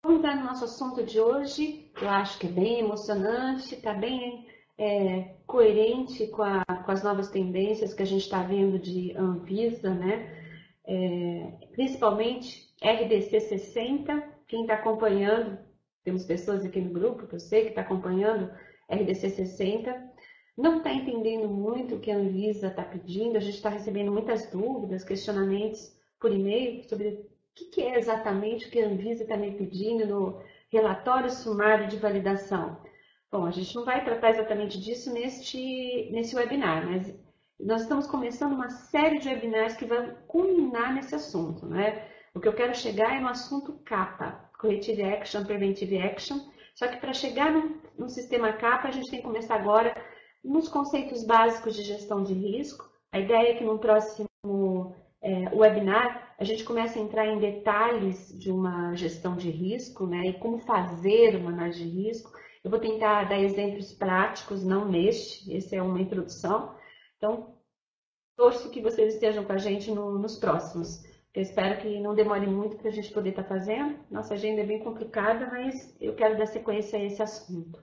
Vamos entrar no nosso assunto de hoje. Eu acho que é bem emocionante, está bem coerente com as novas tendências que a gente está vendo de Anvisa, né? Principalmente RDC 60. Quem está acompanhando, temos pessoas aqui no grupo que eu sei que está acompanhando RDC 60, não está entendendo muito o que a Anvisa está pedindo. A gente está recebendo muitas dúvidas, questionamentos por e-mail sobre o que é exatamente o que a Anvisa está me pedindo no relatório sumário de validação. Bom, a gente não vai tratar exatamente disso nesse webinar, mas nós estamos começando uma série de webinars que vão culminar nesse assunto, né? O que eu quero chegar é no assunto CAPA, Corrective Action, Preventive Action, só que para chegar no sistema CAPA, a gente tem que começar agora nos conceitos básicos de gestão de risco. A ideia é que no próximo webinar a gente comece a entrar em detalhes de uma gestão de risco, né, e como fazer uma análise de risco. Eu vou tentar dar exemplos práticos, não esse é uma introdução. Então, torço que vocês estejam com a gente nos próximos. Eu espero que não demore muito para a gente poder estar fazendo. Nossa agenda é bem complicada, mas eu quero dar sequência a esse assunto.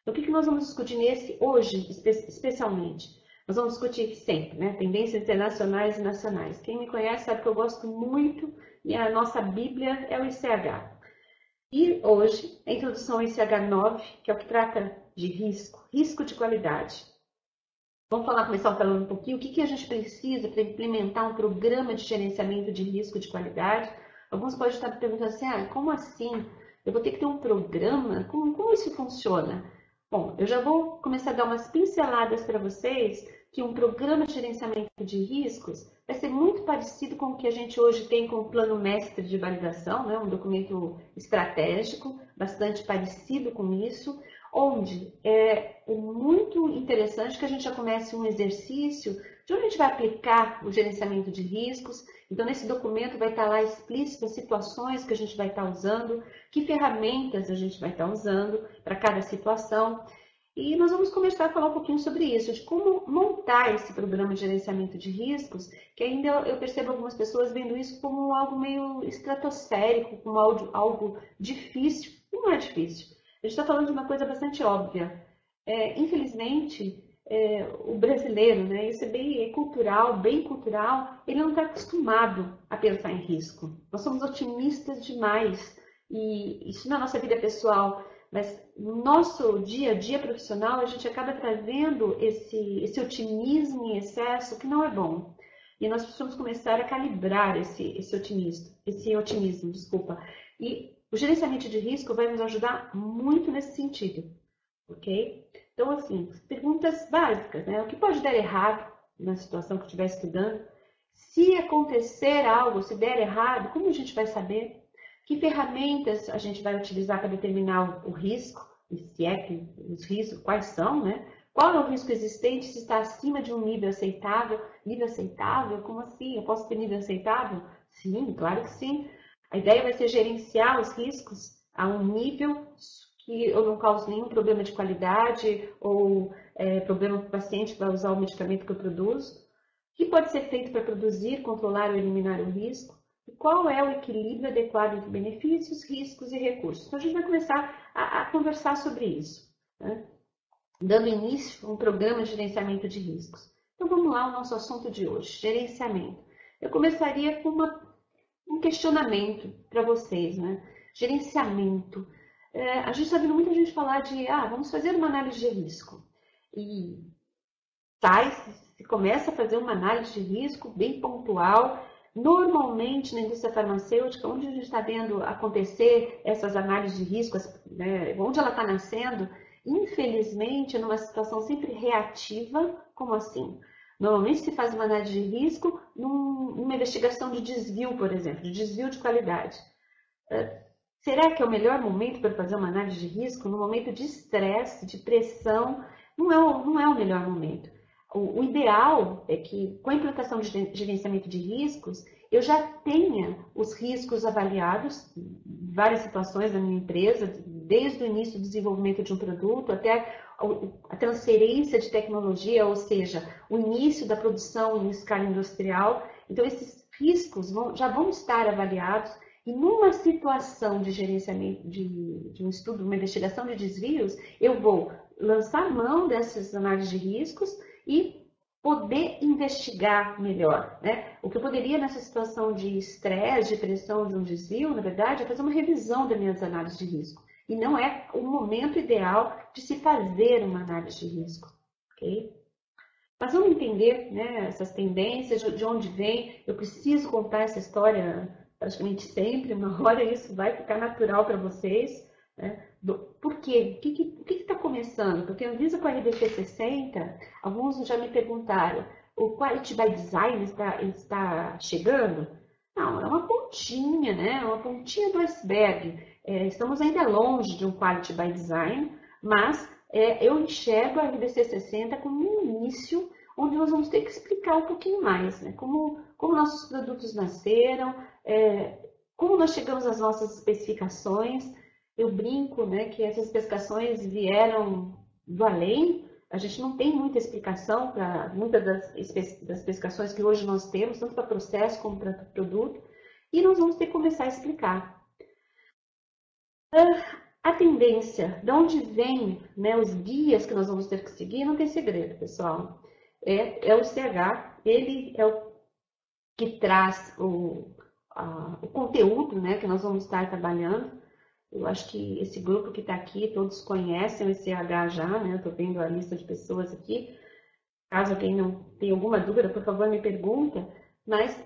Então, o que nós vamos discutir hoje, especialmente? Nós vamos discutir sempre, né? Tendências internacionais e nacionais. Quem me conhece sabe que eu gosto muito e a nossa Bíblia é o ICH. E hoje, a introdução ao ICH 9, que é o que trata de risco de qualidade. Vamos começar falando um pouquinho o que a gente precisa para implementar um programa de gerenciamento de risco de qualidade. Alguns podem estar perguntando assim, como assim? Eu vou ter que ter um programa? Como isso funciona? Bom, eu já vou começar a dar umas pinceladas para vocês que um programa de gerenciamento de riscos vai ser muito parecido com o que a gente hoje tem com o Plano Mestre de Validação, né? Um documento estratégico, bastante parecido com isso, onde é muito interessante que a gente já comece um exercício de onde a gente vai aplicar o gerenciamento de riscos. Então, nesse documento vai estar lá explícito as situações que a gente vai estar usando, que ferramentas a gente vai estar usando para cada situação. E nós vamos começar a falar um pouquinho sobre isso, de como montar esse programa de gerenciamento de riscos, que ainda eu percebo algumas pessoas vendo isso como algo meio estratosférico, como algo difícil. E não é difícil. A gente está falando de uma coisa bastante óbvia. Infelizmente, o brasileiro, né, isso é bem cultural, ele não está acostumado a pensar em risco. Nós somos otimistas demais, e isso na nossa vida pessoal, mas no nosso dia a dia profissional, a gente acaba trazendo esse otimismo em excesso que não é bom. E nós precisamos começar a calibrar esse otimismo, desculpa. E o gerenciamento de risco vai nos ajudar muito nesse sentido, ok? Então, assim, perguntas básicas, né? O que pode dar errado na situação que estiver estudando? Se acontecer algo, se der errado, como a gente vai saber? Que ferramentas a gente vai utilizar para determinar o risco? E se é que os riscos, quais são, né? Qual é o risco existente? Se está acima de um nível aceitável? Nível aceitável? Como assim? Eu posso ter nível aceitável? Sim, claro que sim. A ideia vai ser gerenciar os riscos a um nível que eu não cause nenhum problema de qualidade ou problema para o paciente que vai usar o medicamento que eu produzo. O que pode ser feito para produzir, controlar ou eliminar o risco? E qual é o equilíbrio adequado entre benefícios, riscos e recursos? Então, a gente vai começar a conversar sobre isso, né? Dando início a um programa de gerenciamento de riscos. Então, vamos lá ao nosso assunto de hoje, gerenciamento. Eu começaria com um questionamento para vocês, né? Gerenciamento. A gente está vendo muita gente falar de, vamos fazer uma análise de risco. E se começa a fazer uma análise de risco bem pontual. Normalmente, na indústria farmacêutica, onde a gente está vendo acontecer essas análises de risco, né, onde ela está nascendo, infelizmente, é numa situação sempre reativa. Como assim? Normalmente se faz uma análise de risco numa investigação de desvio, por exemplo, de desvio de qualidade. Será que é o melhor momento para fazer uma análise de risco? No momento de estresse, de pressão, não é o melhor momento. O ideal é que, com a implantação de gerenciamento de riscos, eu já tenha os riscos avaliados em várias situações da minha empresa, desde o início do desenvolvimento de um produto até a transferência de tecnologia, ou seja, o início da produção em escala industrial. Então, esses riscos já vão estar avaliados E numa situação de gerenciamento, de um estudo, uma investigação de desvios, eu vou lançar mão dessas análises de riscos e poder investigar melhor, né? O que eu poderia nessa situação de estresse, de pressão de um desvio, na verdade, é fazer uma revisão das minhas análises de risco. E não é o momento ideal de se fazer uma análise de risco, ok? Mas vamos entender, né, essas tendências, de onde vem. Eu preciso contar essa história praticamente sempre, uma hora isso vai ficar natural para vocês. Né? Por quê? O que está começando? Porque a Anvisa com a RDC 60, alguns já me perguntaram, o Quality by Design está chegando? Não, é uma pontinha, né? É uma pontinha do iceberg. Estamos ainda longe de um Quality by Design, mas eu enxergo a RDC 60 como um início onde nós vamos ter que explicar um pouquinho mais, né? Como nossos produtos nasceram, como nós chegamos às nossas especificações. Eu brinco, né, que essas especificações vieram do além. A gente não tem muita explicação para muitas das especificações que hoje nós temos, tanto para processo como para produto, e nós vamos ter que começar a explicar. A tendência, de onde vem, né, os guias que nós vamos ter que seguir, não tem segredo, pessoal. É o CH, ele é o que traz o conteúdo, né, que nós vamos estar trabalhando. Eu acho que esse grupo que está aqui, todos conhecem o ICH já, né? Eu estou vendo a lista de pessoas aqui. Caso alguém não tenha alguma dúvida, por favor, me pergunta. Mas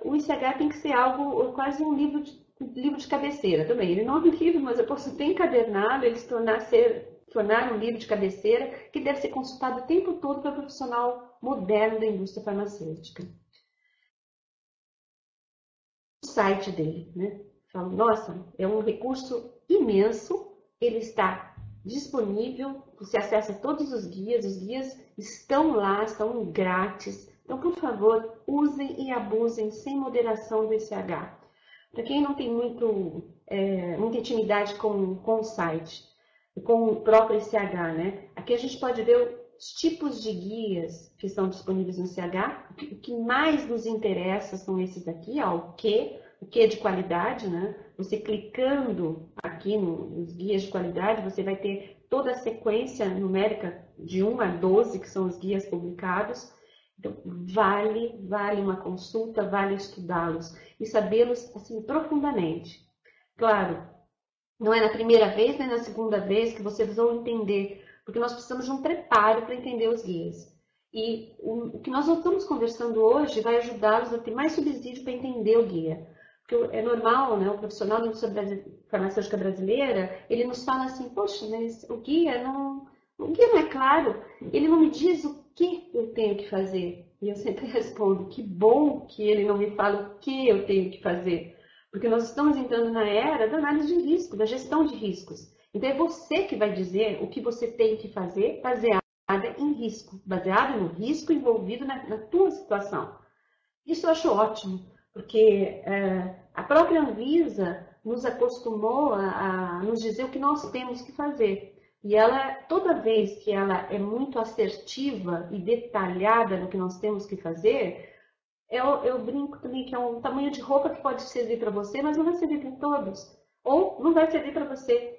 o ICH tem que ser algo, quase um livro de cabeceira também. Ele não é um livro, mas eu posso ter encadernado, ele se tornar um livro de cabeceira que deve ser consultado o tempo todo pelo profissional moderno da indústria farmacêutica. O site dele, né? Falo, nossa, é um recurso imenso, ele está disponível, você acessa todos os guias estão lá, estão grátis. Então, por favor, usem e abusem sem moderação do ICH. Para quem não tem muita intimidade com o site, com o próprio ICH, né? Aqui a gente pode ver os tipos de guias que estão disponíveis no ICH. O que mais nos interessa são esses aqui, ó, o que é de qualidade, né? Você clicando aqui nos guias de qualidade, você vai ter toda a sequência numérica de 1 a 12, que são os guias publicados. Então, vale uma consulta, vale estudá-los e sabê-los assim profundamente. Claro, não é na primeira vez nem na segunda vez que vocês vão entender, porque nós precisamos de um preparo para entender os guias. E o que nós estamos conversando hoje vai ajudá-los a ter mais subsídio para entender o guia. Porque é normal, né? O profissional da indústria farmacêutica brasileira, ele nos fala assim, poxa, mas o guia não é claro, ele não me diz o que eu tenho que fazer. E eu sempre respondo, que bom que ele não me fala o que eu tenho que fazer. Porque nós estamos entrando na era da análise de risco, da gestão de riscos. Então é você que vai dizer o que você tem que fazer baseado em risco, baseado no risco envolvido na tua situação. Isso eu acho ótimo, porque a própria Anvisa nos acostumou a nos dizer o que nós temos que fazer. E ela, toda vez que ela é muito assertiva e detalhada no que nós temos que fazer, eu brinco também que é um tamanho de roupa que pode servir para você, mas não vai servir para todos. Ou não vai servir para você.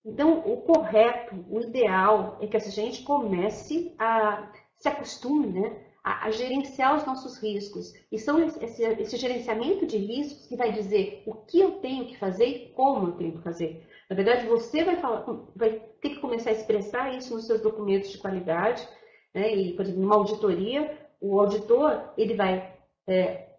Então, o correto, o ideal é que a gente comece a se acostume, né, a gerenciar os nossos riscos. E são esse gerenciamento de riscos que vai dizer o que eu tenho que fazer e como eu tenho que fazer. Na verdade, você vai ter que começar a expressar isso nos seus documentos de qualidade, né? E, por exemplo, numa auditoria, o auditor ele vai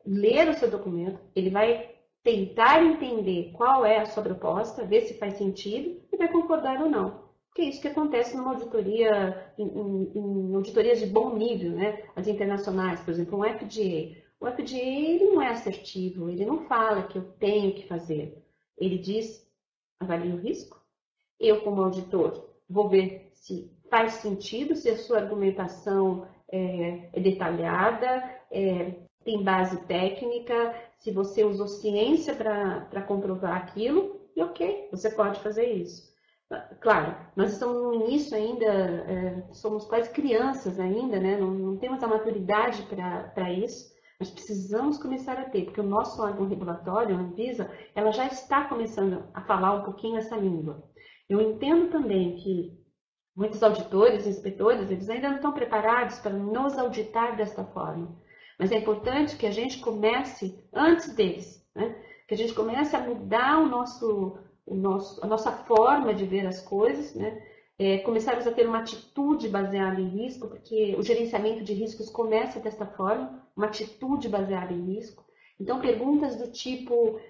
ler o seu documento, ele vai tentar entender qual é a sua proposta, ver se faz sentido e vai concordar ou não. Porque é isso que acontece numa auditoria, em auditorias de bom nível, né? As internacionais, por exemplo, um FDA. O FDA ele não é assertivo, ele não fala que eu tenho que fazer. Ele diz, avalie o risco. Eu, como auditor, vou ver se faz sentido, se a sua argumentação é detalhada, tem base técnica, se você usou ciência para comprovar aquilo, e ok, você pode fazer isso. Claro, nós estamos no início ainda, somos quase crianças ainda, né? Não temos a maturidade para isso, Nós precisamos começar a ter, porque o nosso órgão regulatório, a Anvisa, ela já está começando a falar um pouquinho essa língua. Eu entendo também que muitos auditores, inspetores, eles ainda não estão preparados para nos auditar desta forma. Mas é importante que a gente comece antes deles, né? Que a gente comece a mudar a nossa forma de ver as coisas, né? Começarmos a ter uma atitude baseada em risco, porque o gerenciamento de riscos começa desta forma, uma atitude baseada em risco. Então, perguntas do tipo,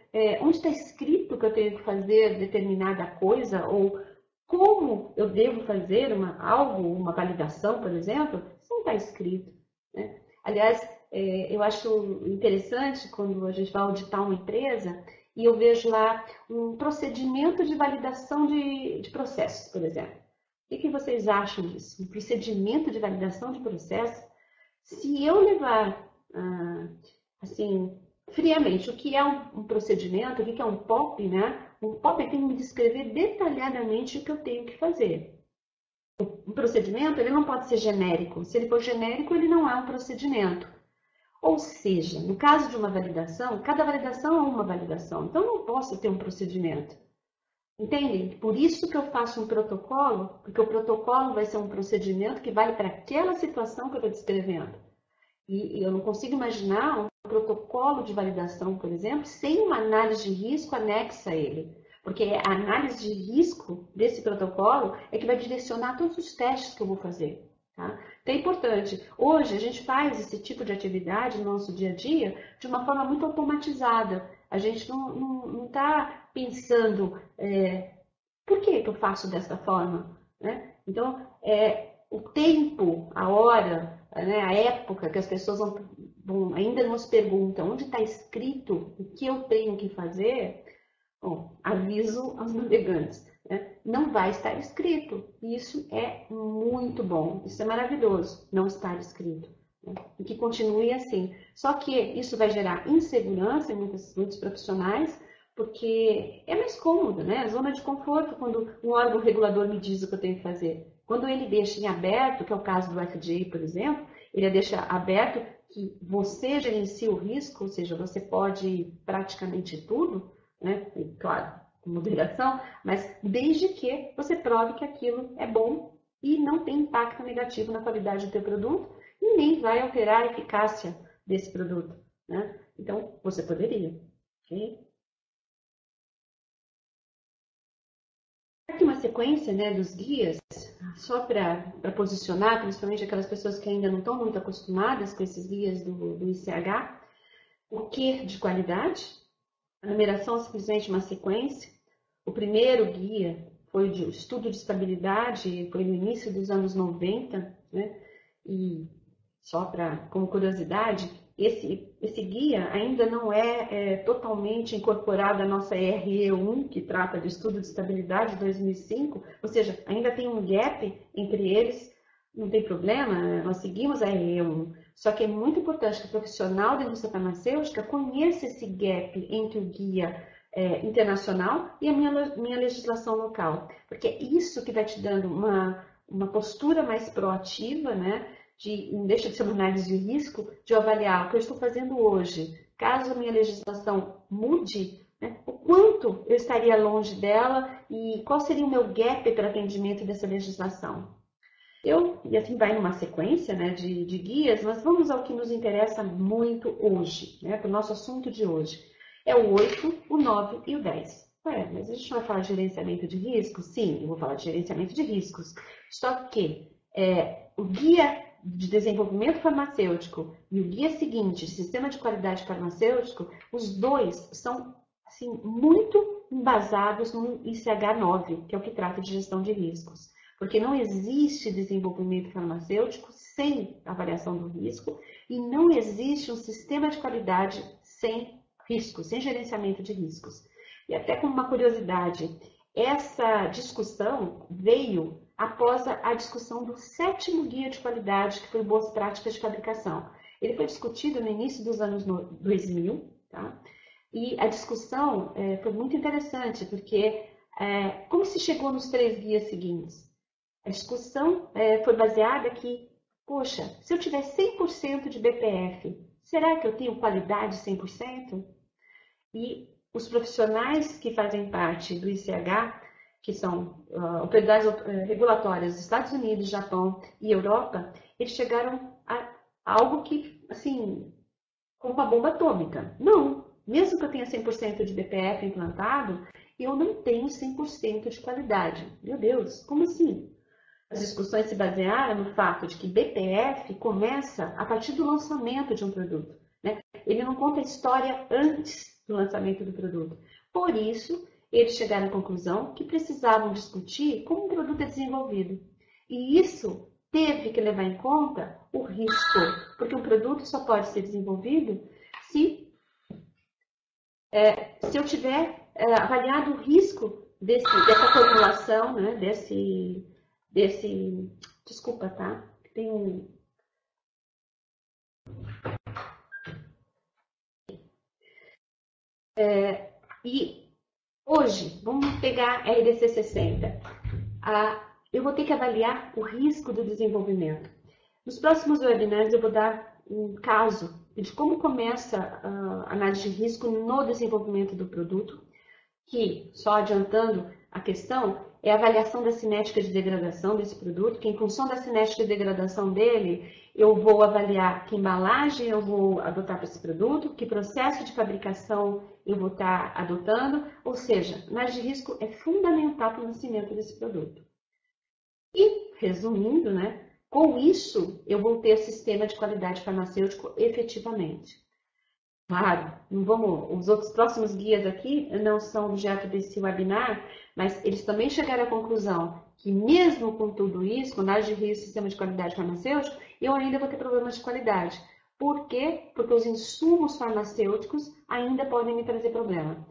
onde está escrito que eu tenho que fazer determinada coisa, ou como eu devo fazer uma validação, por exemplo, isso não está escrito, né? Aliás, eu acho interessante quando a gente vai auditar uma empresa e eu vejo lá um procedimento de validação de processos, por exemplo. O que vocês acham disso? Um procedimento de validação de processo? Se eu levar, assim, friamente, o que é um procedimento, o que é um POP, né? Um POP tem que me descrever detalhadamente o que eu tenho que fazer. Um procedimento, ele não pode ser genérico. Se ele for genérico, ele não é um procedimento. Ou seja, no caso de uma validação, cada validação é uma validação. Então, eu não posso ter um procedimento. Entendem? Por isso que eu faço um protocolo, porque o protocolo vai ser um procedimento que vale para aquela situação que eu estou descrevendo. E eu não consigo imaginar um protocolo de validação, por exemplo, sem uma análise de risco anexa a ele. Porque a análise de risco desse protocolo é que vai direcionar todos os testes que eu vou fazer. Tá? Então é importante. Hoje a gente faz esse tipo de atividade no nosso dia a dia de uma forma muito automatizada. A gente não está pensando por que eu faço dessa forma, né? Então, o tempo, a hora, né, a época que as pessoas ainda nos perguntam onde está escrito o que eu tenho que fazer, bom, aviso aos navegantes, né? Não vai estar escrito. Isso é muito bom, isso é maravilhoso, não estar escrito. Né? E que continue assim. Só que isso vai gerar insegurança em muitos profissionais, porque é mais cômodo, né? Zona de conforto quando um órgão regulador me diz o que eu tenho que fazer. Quando ele deixa em aberto, que é o caso do FDA, por exemplo, ele deixa aberto que você gerencia o risco, ou seja, você pode praticamente tudo, né? E, claro, com moderação, mas desde que você prove que aquilo é bom e não tem impacto negativo na qualidade do teu produto e nem vai alterar a eficácia desse produto, né? Então, você poderia, ok? Aqui uma sequência, né, dos guias, só para posicionar, principalmente aquelas pessoas que ainda não estão muito acostumadas com esses guias do ICH. O que de qualidade? A numeração é simplesmente uma sequência. O primeiro guia foi de estudo de estabilidade, foi no início dos anos 90, né? E só como curiosidade, esse guia ainda não é totalmente incorporado à nossa RE1, que trata de estudo de estabilidade de 2005, ou seja, ainda tem um gap entre eles, não tem problema, nós seguimos a RE1. Só que é muito importante que o profissional da indústria farmacêutica conheça esse gap entre o guia internacional e a minha legislação local, porque é isso que vai te dando uma postura mais proativa, né? Não deixa de ser uma análise de risco, de avaliar o que eu estou fazendo hoje. Caso a minha legislação mude, né, o quanto eu estaria longe dela e qual seria o meu gap para atendimento dessa legislação. E assim vai numa sequência, né, de guias, mas vamos ao que nos interessa muito hoje, né, para o nosso assunto de hoje. É o 8, o 9 e o 10. Mas a gente não vai falar de gerenciamento de riscos? Sim, eu vou falar de gerenciamento de riscos. Só que o guia de desenvolvimento farmacêutico e o guia seguinte, Sistema de Qualidade Farmacêutico, os dois são assim, muito embasados no ICH-9, que é o que trata de gestão de riscos. Porque não existe desenvolvimento farmacêutico sem avaliação do risco e não existe um sistema de qualidade sem riscos, sem gerenciamento de riscos. E até como uma curiosidade, essa discussão veio após a discussão do 7º Guia de Qualidade, que foi Boas Práticas de Fabricação. Ele foi discutido no início dos anos 2000, tá? E a discussão foi muito interessante, porque como se chegou nos 3 guias seguintes? A discussão foi baseada que, poxa, se eu tiver 100% de BPF, Será que eu tenho qualidade 100%? E os profissionais que fazem parte do ICH, que são autoridades regulatórias dos Estados Unidos, Japão e Europa, eles chegaram a algo que, assim, como uma bomba atômica. Não, mesmo que eu tenha 100% de BPF implantado, eu não tenho 100% de qualidade. Meu Deus, como assim? As discussões se basearam no fato de que BPF começa a partir do lançamento de um produto, né? Ele não conta a história antes do lançamento do produto. Por isso, eles chegaram à conclusão que precisavam discutir como um produto é desenvolvido. E isso teve que levar em conta o risco, porque um produto só pode ser desenvolvido se eu tiver avaliado o risco dessa formulação, né, desculpa, tá? Tem um... E hoje, vamos pegar a RDC 60. Eu vou ter que avaliar o risco do desenvolvimento. Nos próximos webinars eu vou dar um caso de como começa a análise de risco no desenvolvimento do produto, que, só adiantando a questão, é a avaliação da cinética de degradação desse produto, que em função da cinética de degradação dele, eu vou avaliar que embalagem eu vou adotar para esse produto, que processo de fabricação eu vou estar adotando, ou seja, análise de risco é fundamental para o nascimento desse produto. E, resumindo, né, com isso eu vou ter sistema de qualidade farmacêutico efetivamente. Claro, não vamos, os outros próximos guias aqui não são objeto desse webinar, mas eles também chegaram à conclusão que mesmo com tudo isso, com análise de risco e sistema de qualidade farmacêutico, eu ainda vou ter problemas de qualidade. Por quê? Porque os insumos farmacêuticos ainda podem me trazer problema.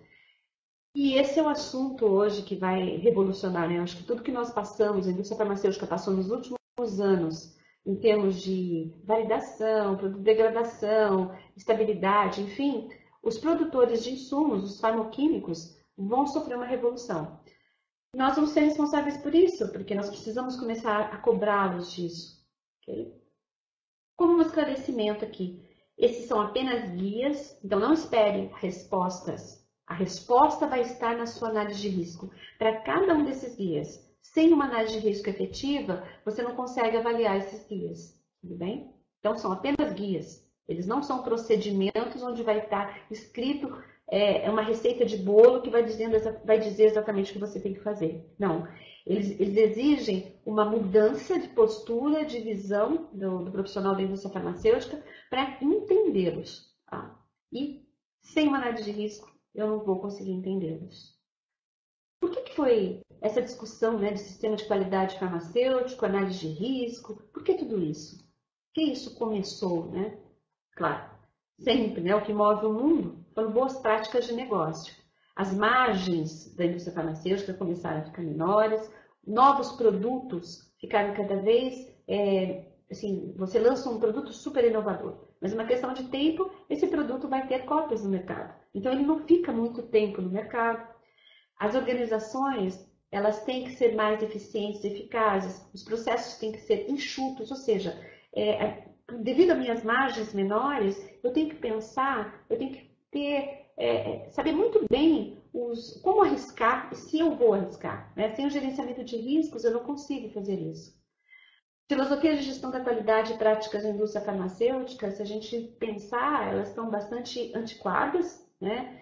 E esse é o assunto hoje que vai revolucionar, né? Eu acho que tudo que nós passamos, a indústria farmacêutica passou nos últimos anos, em termos de validação, produto de degradação, estabilidade, enfim, os produtores de insumos, os farmacoquímicos, vão sofrer uma revolução. Nós vamos ser responsáveis por isso, porque nós precisamos começar a cobrá-los disso. Okay? Como um esclarecimento aqui, esses são apenas guias, então não espere respostas. A resposta vai estar na sua análise de risco. Para cada um desses guias, sem uma análise de risco efetiva, você não consegue avaliar esses guias, tudo bem? Então, são apenas guias. Eles não são procedimentos onde vai estar escrito uma receita de bolo que vai dizer exatamente o que você tem que fazer. Não. Eles exigem uma mudança de postura, de visão do profissional da indústria farmacêutica para entendê-los. Tá? E, sem uma análise de risco, eu não vou conseguir entendê-los. Por que foi essa discussão, né, de sistema de qualidade farmacêutico, análise de risco? Por que tudo isso? Por que isso começou, né? Claro, sempre, né, o que move o mundo foram boas práticas de negócio. As margens da indústria farmacêutica começaram a ficar menores, novos produtos ficaram cada vez, assim, você lança um produto super inovador, mas uma questão de tempo, esse produto vai ter cópias no mercado. Então, ele não fica muito tempo no mercado. As organizações, elas têm que ser mais eficientes e eficazes, os processos têm que ser enxutos, ou seja, devido a minhas margens menores, eu tenho que pensar, eu tenho que saber muito bem como arriscar e se eu vou arriscar. Né? Sem o gerenciamento de riscos, eu não consigo fazer isso. Filosofias de gestão da qualidade e práticas da indústria farmacêutica, se a gente pensar, elas estão bastante antiquadas, né?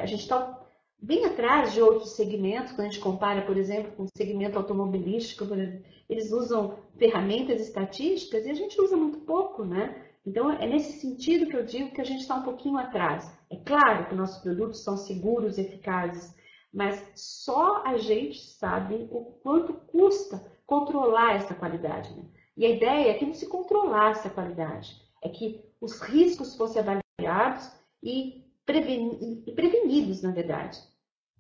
A gente está bem atrás de outros segmentos, quando a gente compara, por exemplo, com o segmento automobilístico, eles usam ferramentas estatísticas e a gente usa muito pouco, né? Então, é nesse sentido que eu digo que a gente está um pouquinho atrás. É claro que nossos produtos são seguros e eficazes, mas só a gente sabe o quanto custa controlar essa qualidade. Né? E a ideia é que não se controlasse a qualidade, é que os riscos fossem avaliados e prevenidos, na verdade.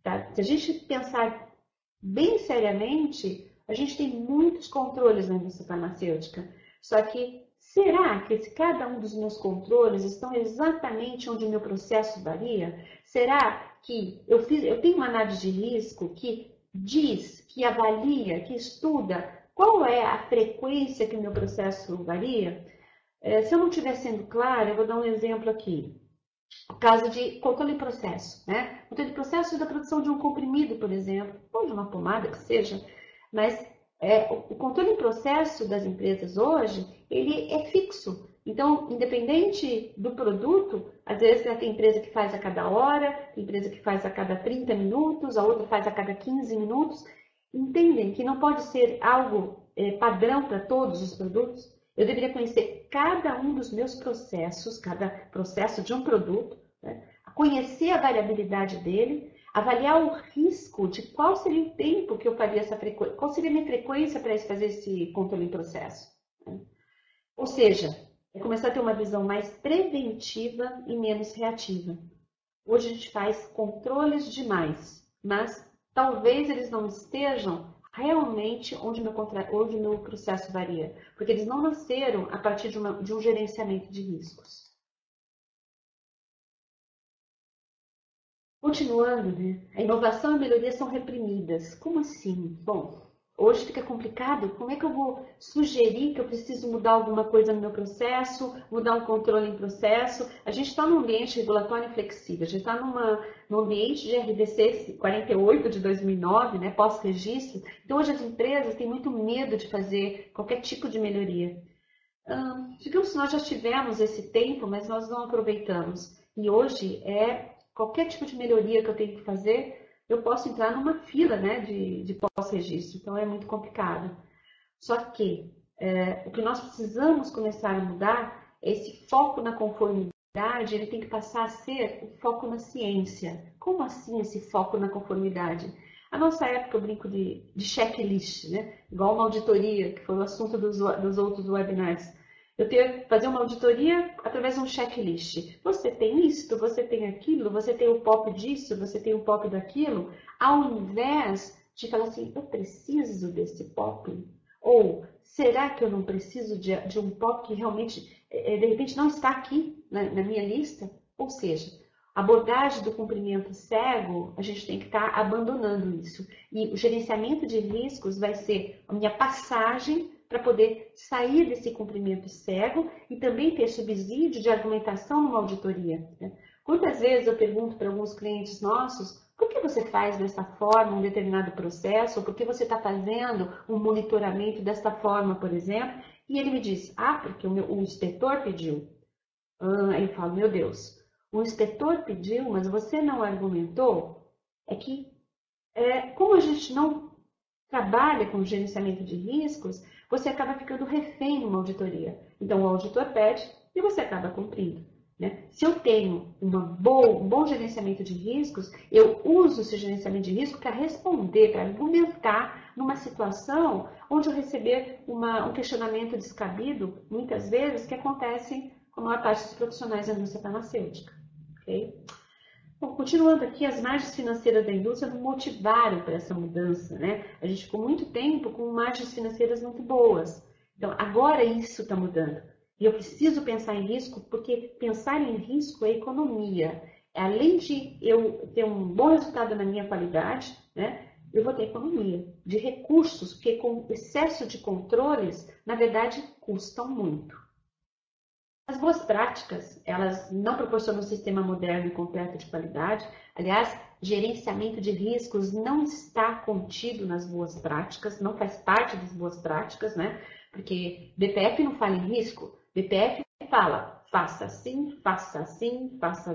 Tá? Se a gente pensar bem seriamente, a gente tem muitos controles na indústria farmacêutica. Só que, será que cada um dos meus controles estão exatamente onde o meu processo varia? Será que eu tenho uma análise de risco que diz, que avalia, que estuda qual é a frequência que o meu processo varia? Se eu não estiver sendo clara, eu vou dar um exemplo aqui. O caso de controle de processo, né? Controle de processo da produção de um comprimido, por exemplo, ou de uma pomada, que seja. Mas o controle de processo das empresas hoje, ele é fixo. Então, independente do produto, às vezes tem empresa que faz a cada hora, tem empresa que faz a cada 30 minutos, a outra faz a cada 15 minutos. Entendem que não pode ser algo padrão para todos os produtos? Eu deveria conhecer cada um dos meus processos, cada processo de um produto, né? Conhecer a variabilidade dele, avaliar o risco de qual seria o tempo que eu faria essa frequência, qual seria a minha frequência para fazer esse controle em processo. Né? Ou seja, é começar a ter uma visão mais preventiva e menos reativa. Hoje a gente faz controles demais, mas talvez eles não estejam realmente onde o meu processo varia, porque eles não nasceram a partir de um gerenciamento de riscos. Continuando, né? A inovação e a melhoria são reprimidas. Como assim? Bom, hoje fica complicado. Como é que eu vou sugerir que eu preciso mudar alguma coisa no meu processo, mudar um controle em processo? A gente está num ambiente regulatório flexível, a gente está num ambiente de RDC 48 de 2009, né, pós-registro. Então, hoje as empresas têm muito medo de fazer qualquer tipo de melhoria. Digamos que nós já tivemos esse tempo, mas nós não aproveitamos. E hoje qualquer tipo de melhoria que eu tenho que fazer, eu posso entrar numa fila, né, de pós-registro. Então é muito complicado. Só que o que nós precisamos começar a mudar é esse foco na conformidade, ele tem que passar a ser o foco na ciência. Como assim esse foco na conformidade? A nossa época, eu brinco de checklist, né? Igual uma auditoria, que foi o assunto dos outros webinars. Eu tenho que fazer uma auditoria através de um checklist. Você tem isto, você tem aquilo, você tem o POP disso, você tem o POP daquilo, ao invés de falar assim, eu preciso desse POP? Ou será que eu não preciso de um POP que realmente, de repente, não está aqui na minha lista? Ou seja, a abordagem do cumprimento cego, a gente tem que estar abandonando isso. E o gerenciamento de riscos vai ser a minha passagem para poder sair desse cumprimento cego e também ter subsídio de argumentação numa auditoria. Né? Quantas vezes eu pergunto para alguns clientes nossos, por que você faz dessa forma um determinado processo? Ou por que você está fazendo um monitoramento desta forma, por exemplo? E ele me diz, porque o inspetor pediu. Aí eu falo, meu Deus, o inspetor pediu, mas você não argumentou? É que, como a gente não trabalha com gerenciamento de riscos, você acaba ficando refém numa auditoria. Então, o auditor pede e você acaba cumprindo. Né? Se eu tenho um bom gerenciamento de riscos, eu uso esse gerenciamento de risco para responder, para argumentar numa situação onde eu receber um questionamento descabido, muitas vezes, que acontece com a maior parte dos profissionais da indústria farmacêutica. Okay? Bom, continuando aqui, as margens financeiras da indústria não motivaram para essa mudança, né? A gente ficou muito tempo com margens financeiras muito boas. Então, agora isso está mudando. E eu preciso pensar em risco, porque pensar em risco é economia. Além de eu ter um bom resultado na minha qualidade, né? Eu vou ter economia de recursos, porque com excesso de controles, na verdade, custam muito. As boas práticas, elas não proporcionam um sistema moderno e completo de qualidade. Aliás, gerenciamento de riscos não está contido nas boas práticas, não faz parte das boas práticas, né? Porque BPF não fala em risco, BPF fala, faça assim, faça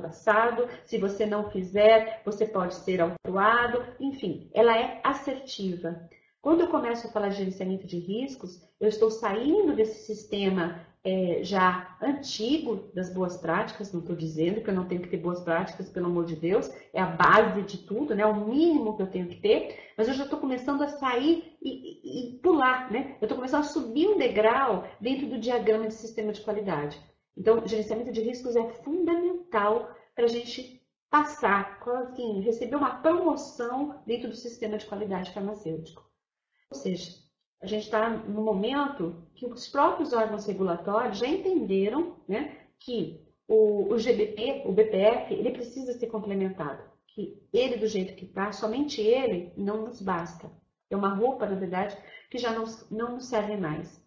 assado, se você não fizer, você pode ser autuado, enfim, ela é assertiva. Quando eu começo a falar de gerenciamento de riscos, eu estou saindo desse sistema já antigo das boas práticas, não estou dizendo que eu não tenho que ter boas práticas, pelo amor de Deus, é a base de tudo, né? O mínimo que eu tenho que ter, mas eu já estou começando a sair e pular, né? Eu estou começando a subir um degrau dentro do diagrama de sistema de qualidade. Então, gerenciamento de riscos é fundamental para a gente passar, assim, receber uma promoção dentro do sistema de qualidade farmacêutico. Ou seja, a gente está no momento que os próprios órgãos regulatórios já entenderam, né, que o GBP, o BPF, ele precisa ser complementado. Que ele, do jeito que está, somente ele não nos basta. É uma roupa, na verdade, que já não nos serve mais.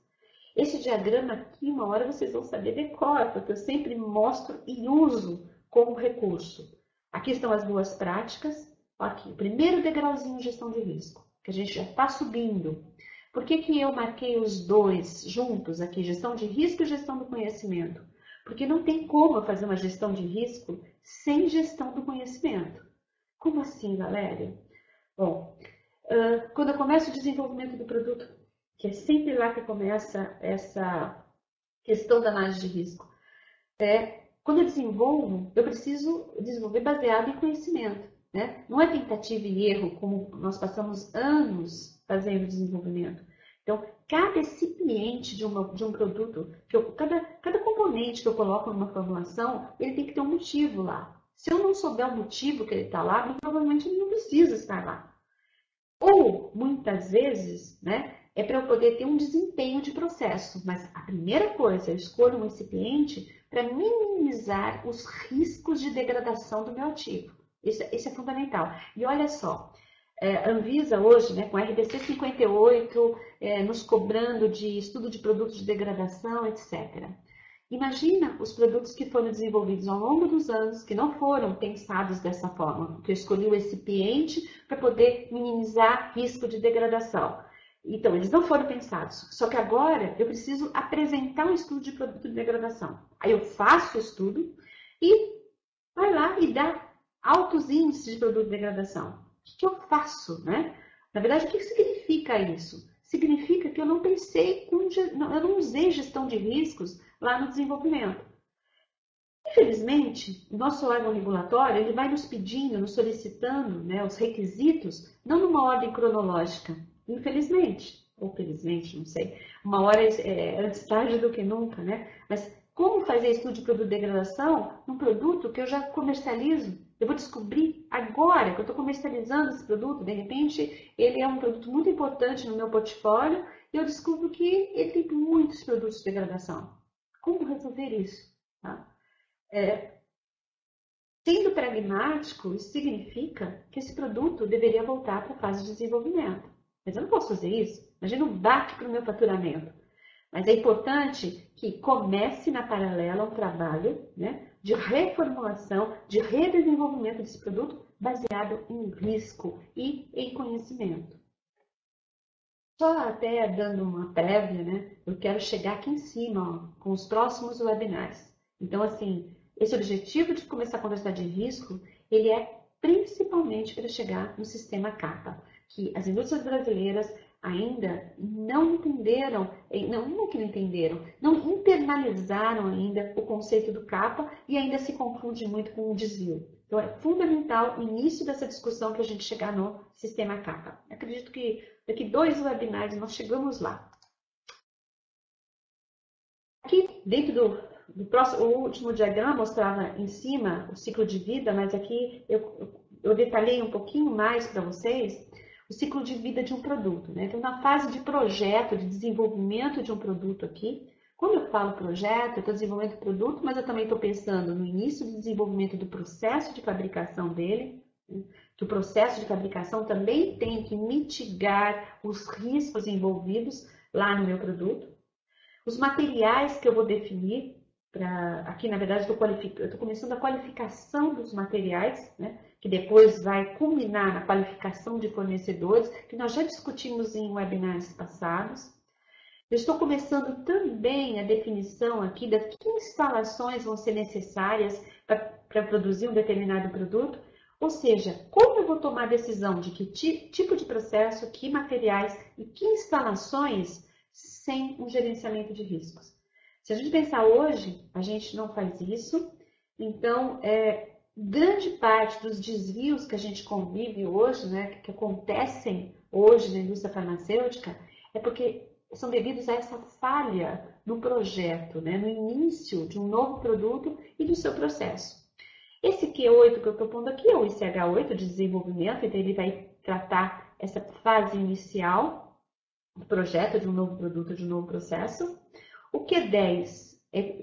Esse diagrama aqui, uma hora vocês vão saber de cor, porque eu sempre mostro e uso como recurso. Aqui estão as boas práticas. Aqui, o primeiro degrauzinho, gestão de risco, que a gente já está subindo. Por que que eu marquei os dois juntos aqui, gestão de risco e gestão do conhecimento? Porque não tem como eu fazer uma gestão de risco sem gestão do conhecimento. Como assim, Valéria? Bom, quando eu começo o desenvolvimento do produto, que é sempre lá que começa essa questão da análise de risco, quando eu desenvolvo, eu preciso desenvolver baseado em conhecimento, né? Não é tentativa e erro, como nós passamos anos fazendo desenvolvimento. Então, cada recipiente de um produto, cada componente que eu coloco numa formulação, ele tem que ter um motivo lá. Se eu não souber o motivo que ele está lá, provavelmente ele não precisa estar lá. Ou, muitas vezes, né, é para eu poder ter um desempenho de processo. Mas a primeira coisa, eu escolho um recipiente para minimizar os riscos de degradação do meu ativo. Isso é fundamental. E olha só, a Anvisa hoje, né, com a RDC 58, nos cobrando de estudo de produtos de degradação, etc. Imagina os produtos que foram desenvolvidos ao longo dos anos, que não foram pensados dessa forma, que eu escolhi o recipiente para poder minimizar risco de degradação. Então, eles não foram pensados. Só que agora eu preciso apresentar um estudo de produto de degradação. Aí eu faço o estudo e vai lá e dá altos índices de produto de degradação. O que eu faço, né? Na verdade, o que significa isso? Significa que eu não pensei, eu não usei gestão de riscos lá no desenvolvimento. Infelizmente, o nosso órgão regulatório ele vai nos pedindo, nos solicitando, né, os requisitos, não numa ordem cronológica. Infelizmente, ou felizmente, não sei. Uma hora antes tarde do que nunca, né? Mas como fazer estudo de produto de degradação num produto que eu já comercializo? Eu vou descobrir agora que eu estou comercializando esse produto, de repente ele é um produto muito importante no meu portfólio e eu descubro que ele tem muitos produtos de degradação. Como resolver isso? Tá? Sendo pragmático, isso significa que esse produto deveria voltar para a fase de desenvolvimento. Mas eu não posso fazer isso. Imagina um baque para o meu faturamento. Mas é importante que comece na paralela um trabalho, né, de reformulação, de redesenvolvimento desse produto baseado em risco e em conhecimento. Só até dando uma prévia, né, eu quero chegar aqui em cima, ó, com os próximos webinars. Então, assim, esse objetivo de começar a conversar de risco, ele é principalmente para chegar no sistema CAPA, que as indústrias brasileiras ainda não entenderam, não que não entenderam, não internalizaram ainda o conceito do CAPA e ainda se confunde muito com o desvio. Então, é fundamental o início dessa discussão para a gente chegar no sistema CAPA. Acredito que daqui 2 webinars nós chegamos lá. Aqui, dentro do próximo, o último diagrama mostrava em cima o ciclo de vida, mas aqui eu detalhei um pouquinho mais para vocês o ciclo de vida de um produto, né? Então, na fase de projeto, de desenvolvimento de um produto aqui, quando eu falo projeto, eu estou desenvolvendo o produto, mas eu também estou pensando no início do desenvolvimento do processo de fabricação dele, né? Que o processo de fabricação também tem que mitigar os riscos envolvidos lá no meu produto. Os materiais que eu vou definir, aqui na verdade eu estou começando a qualificação dos materiais, né? Que depois vai culminar na qualificação de fornecedores, que nós já discutimos em webinars passados. Eu estou começando também a definição aqui das que instalações vão ser necessárias para produzir um determinado produto, ou seja, como eu vou tomar a decisão de que tipo de processo, que materiais e que instalações sem um gerenciamento de riscos. Se a gente pensar hoje, a gente não faz isso, então grande parte dos desvios que a gente convive hoje, né, que acontecem hoje na indústria farmacêutica, é porque são devidos a essa falha no projeto, né, no início de um novo produto e do seu processo. Esse Q8 que eu estou pondo aqui é o ICH8 de desenvolvimento, então ele vai tratar essa fase inicial do projeto de um novo produto, de um novo processo. O Q10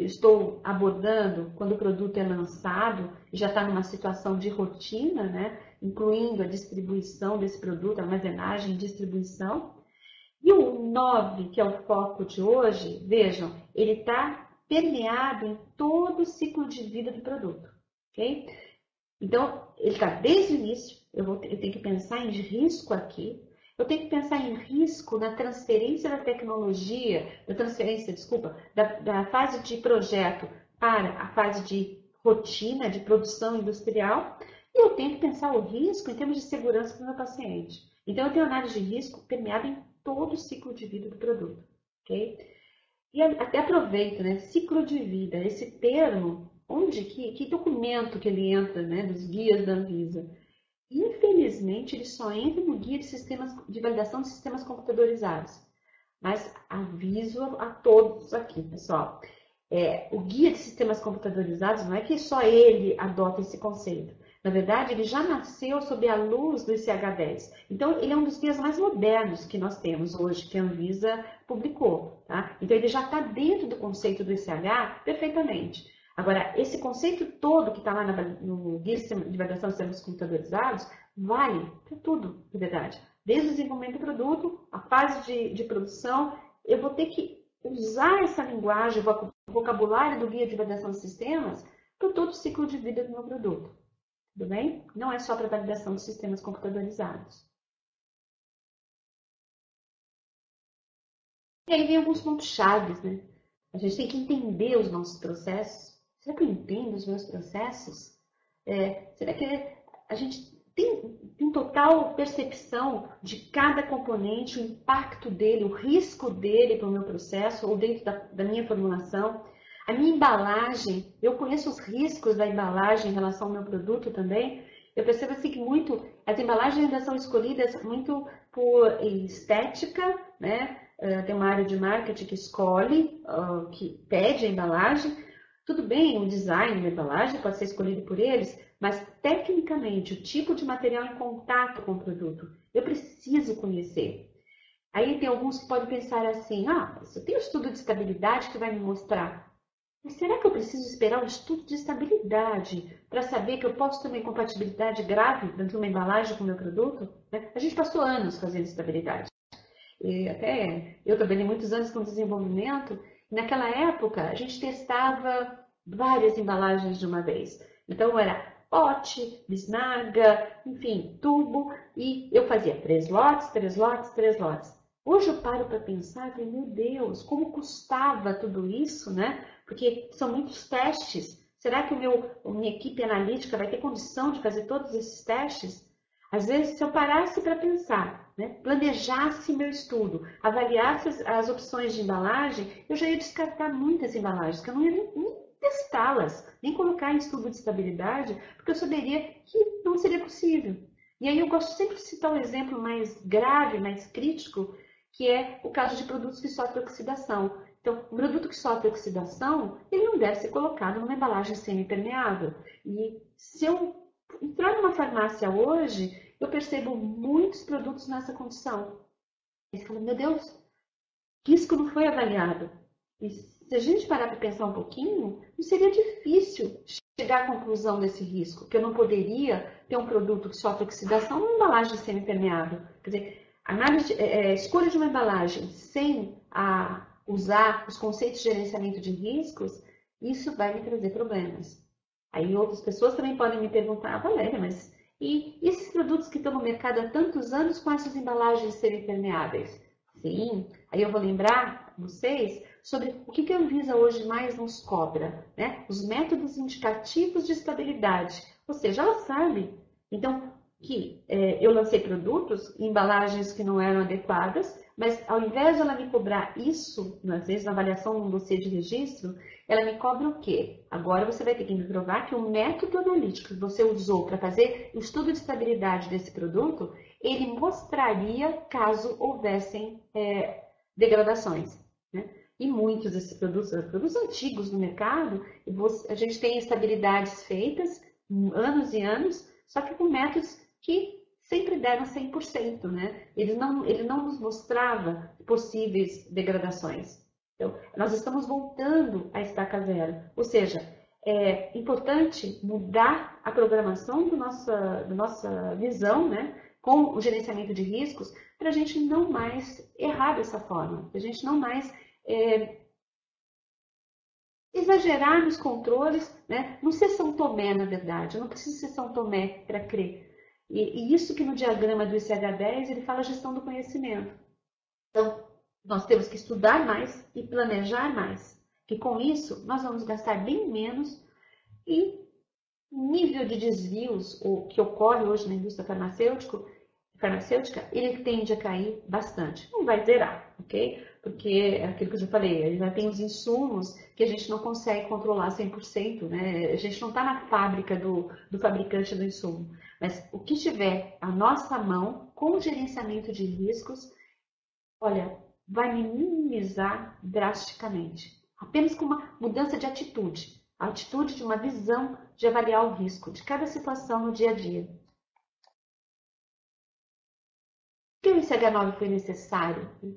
estou abordando quando o produto é lançado e já está numa situação de rotina, né, incluindo a distribuição desse produto, armazenagem e distribuição. E o 9, que é o foco de hoje, vejam, ele está permeado em todo o ciclo de vida do produto, ok? Então, ele está desde o início, eu tenho que pensar em risco aqui, eu tenho que pensar em risco na transferência da tecnologia, desculpa, da fase de projeto para a fase de rotina, de produção industrial, e eu tenho que pensar o risco em termos de segurança para o meu paciente. Então, eu tenho análise de risco permeada em todo o ciclo de vida do produto, ok? E até aproveito, né? Ciclo de vida, esse termo, que documento que ele entra, né? Dos guias da Anvisa? Infelizmente, ele só entra no guia de sistemas de validação de sistemas computadorizados. Mas aviso a todos aqui, pessoal. O guia de sistemas computadorizados não é que só ele adota esse conceito. Na verdade, ele já nasceu sob a luz do ICH-10. Então, ele é um dos guias mais modernos que nós temos hoje, que a Anvisa publicou. Tá? Então, ele já está dentro do conceito do ICH perfeitamente. Agora, esse conceito todo que está lá no Guia de Validação de Sistemas Computadorizados vale para tudo, na verdade. Desde o desenvolvimento do produto, a fase de produção, eu vou ter que usar essa linguagem, o vocabulário do Guia de Validação de Sistemas para todo o ciclo de vida do meu produto. Tudo bem? Não é só para validação de sistemas computadorizados. E aí vem alguns pontos chaves, né? A gente tem que entender os nossos processos. Será que eu entendo os meus processos? Será que a gente tem total percepção de cada componente, o impacto dele, o risco dele para o meu processo ou dentro da minha formulação? A minha embalagem, eu conheço os riscos da embalagem em relação ao meu produto também. Eu percebo assim que as embalagens ainda são escolhidas muito por estética, né? Tem uma área de marketing que escolhe, que pede a embalagem. Tudo bem, o design da embalagem pode ser escolhido por eles, mas tecnicamente o tipo de material em contato com o produto, eu preciso conhecer. Aí tem alguns que podem pensar assim, mas eu tenho um estudo de estabilidade que vai me mostrar. Mas será que eu preciso esperar um estudo de estabilidade para saber que eu posso ter uma incompatibilidade grave dentro de uma embalagem com o meu produto? A gente passou anos fazendo estabilidade. E até eu trabalhei muitos anos com desenvolvimento. E naquela época, a gente testava várias embalagens de uma vez. Então, era pote, bisnaga, enfim, tubo. E eu fazia 3 lotes, 3 lotes, 3 lotes. Hoje eu paro para pensar e falei, meu Deus, como custava tudo isso, né? Porque são muitos testes. Será que a minha equipe analítica vai ter condição de fazer todos esses testes? Às vezes, se eu parasse para pensar, né, planejasse meu estudo, avaliasse as opções de embalagem, eu já ia descartar muitas embalagens, que eu não ia nem testá-las, nem colocar em estudo de estabilidade, porque eu saberia que não seria possível. E aí eu gosto sempre de citar um exemplo mais grave, mais crítico, que é o caso de produtos que sofrem oxidação. Então, um produto que sofre oxidação, ele não deve ser colocado numa embalagem semi-permeável. E se eu entrar numa farmácia hoje, eu percebo muitos produtos nessa condição. E você fala, meu Deus, risco não foi avaliado. E se a gente parar para pensar um pouquinho, não seria difícil chegar à conclusão desse risco, que eu não poderia ter um produto que sofre oxidação numa embalagem semi-permeável. Quer dizer, a escolha de uma embalagem sem usar os conceitos de gerenciamento de riscos, isso vai me trazer problemas. Aí outras pessoas também podem me perguntar, Valéria, mas e esses produtos que estão no mercado há tantos anos com essas embalagens semipermeáveis? Sim, aí eu vou lembrar vocês sobre o que a Anvisa hoje mais nos cobra, né? Os métodos indicativos de estabilidade. Ou seja, ela sabe, então, que eu lancei produtos em embalagens que não eram adequadas, mas ao invés de ela me cobrar isso, às vezes na avaliação do dossiê de registro, ela me cobra o quê? Agora você vai ter que me provar que o método analítico que você usou para fazer o estudo de estabilidade desse produto, ele mostraria caso houvessem degradações. Né? E muitos desses produtos antigos no mercado, a gente tem estabilidades feitas anos e anos, só que com métodos que sempre deram 100%, né? Ele não nos mostrava possíveis degradações. Então, nós estamos voltando à estaca zero. Ou seja, é importante mudar a programação da nossa visão, né? Com o gerenciamento de riscos, para a gente não mais errar dessa forma, para a gente não mais exagerar nos controles, né? Não ser São Tomé, na verdade, eu não preciso ser São Tomé para crer. E isso que no diagrama do ICH-10 ele fala gestão do conhecimento. Então, nós temos que estudar mais e planejar mais, que com isso nós vamos gastar bem menos e o nível de desvios que ocorre hoje na indústria farmacêutica, ele tende a cair bastante. Não vai zerar, ok? Porque é aquilo que eu já falei, ele já tem os insumos que a gente não consegue controlar 100%, né? A gente não está na fábrica do fabricante do insumo. Mas o que tiver à nossa mão, com o gerenciamento de riscos, olha, vai minimizar drasticamente. Apenas com uma mudança de atitude. A atitude de uma visão de avaliar o risco de cada situação no dia a dia. Por que o ICH9 foi necessário? O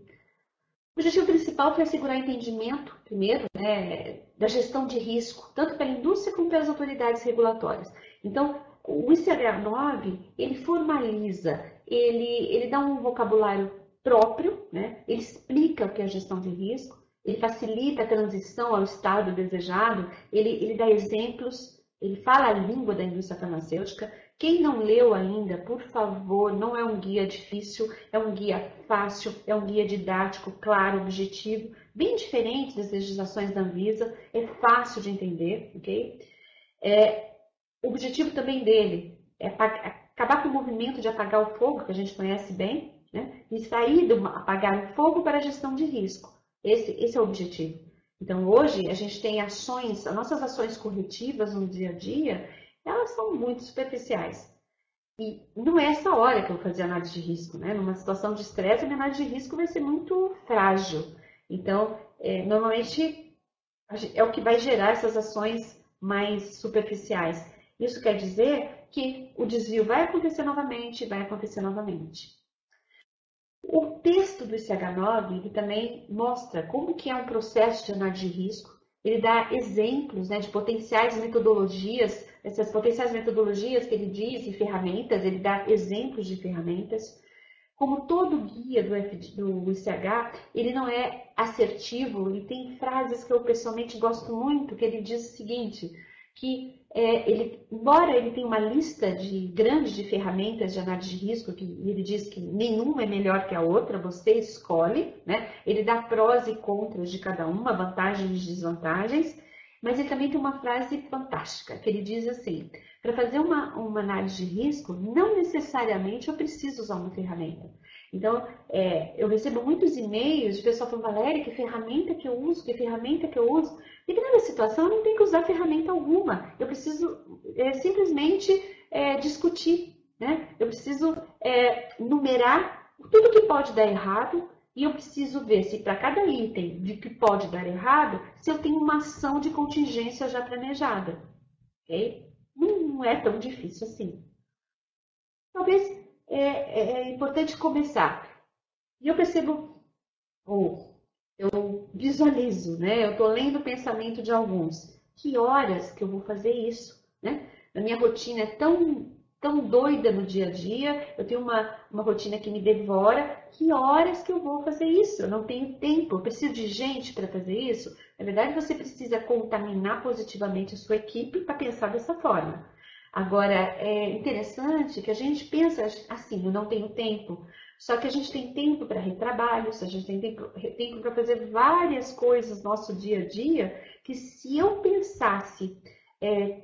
objetivo principal foi assegurar entendimento, primeiro, né, da gestão de risco, tanto pela indústria como pelas autoridades regulatórias. Então, o ICH9, ele formaliza, ele dá um vocabulário próprio, né, ele explica o que é a gestão de risco, ele facilita a transição ao estado desejado, ele dá exemplos, ele fala a língua da indústria farmacêutica. Quem não leu ainda, por favor, não é um guia difícil, é um guia fácil, é um guia didático, claro, objetivo, bem diferente das legislações da Anvisa, é fácil de entender, ok? O objetivo também dele é acabar com o movimento de apagar o fogo, que a gente conhece bem, né? E sair do apagar o fogo para a gestão de risco. Esse é o objetivo. Então, hoje, a gente tem ações, as nossas ações corretivas no dia a dia, elas são muito superficiais. E não é essa hora que eu vou fazer análise de risco, né? Numa situação de estresse, a minha análise de risco vai ser muito frágil. Então, normalmente, é o que vai gerar essas ações mais superficiais. Isso quer dizer que o desvio vai acontecer novamente, vai acontecer novamente. O texto do ICH9 ele também mostra como que é um processo de análise de risco. Ele dá exemplos, né, de potenciais metodologias, essas potenciais metodologias que ele diz e ferramentas, ele dá exemplos de ferramentas. Como todo guia do ICH, ele não é assertivo, ele tem frases que eu pessoalmente gosto muito, que ele diz o seguinte, que embora ele tenha uma lista grande de ferramentas de análise de risco, que ele diz que nenhuma é melhor que a outra, você escolhe, né? Ele dá prós e contras de cada uma, vantagens e desvantagens, mas ele também tem uma frase fantástica, que ele diz assim, para fazer uma análise de risco, não necessariamente eu preciso usar uma ferramenta. Então, eu recebo muitos e-mails de pessoal falando, Valéria, que ferramenta que eu uso, que ferramenta que eu uso. Dependendo da situação, eu não tenho que usar ferramenta alguma. Eu preciso simplesmente discutir, né? Eu preciso numerar tudo que pode dar errado e eu preciso ver se para cada item de que pode dar errado, se eu tenho uma ação de contingência já planejada. Okay? Não é tão difícil assim. Talvez é importante começar. E eu percebo, eu visualizo, né? Eu estou lendo o pensamento de alguns. Que horas que eu vou fazer isso, né? A minha rotina é tão doida no dia a dia, eu tenho uma rotina que me devora. Que horas que eu vou fazer isso? Eu não tenho tempo, eu preciso de gente para fazer isso. Na verdade, você precisa contaminar positivamente a sua equipe para pensar dessa forma. Agora, é interessante que a gente pensa assim, eu não tenho tempo. Só que a gente tem tempo para retrabalhos, a gente tem tempo para fazer várias coisas no nosso dia a dia, que se eu pensasse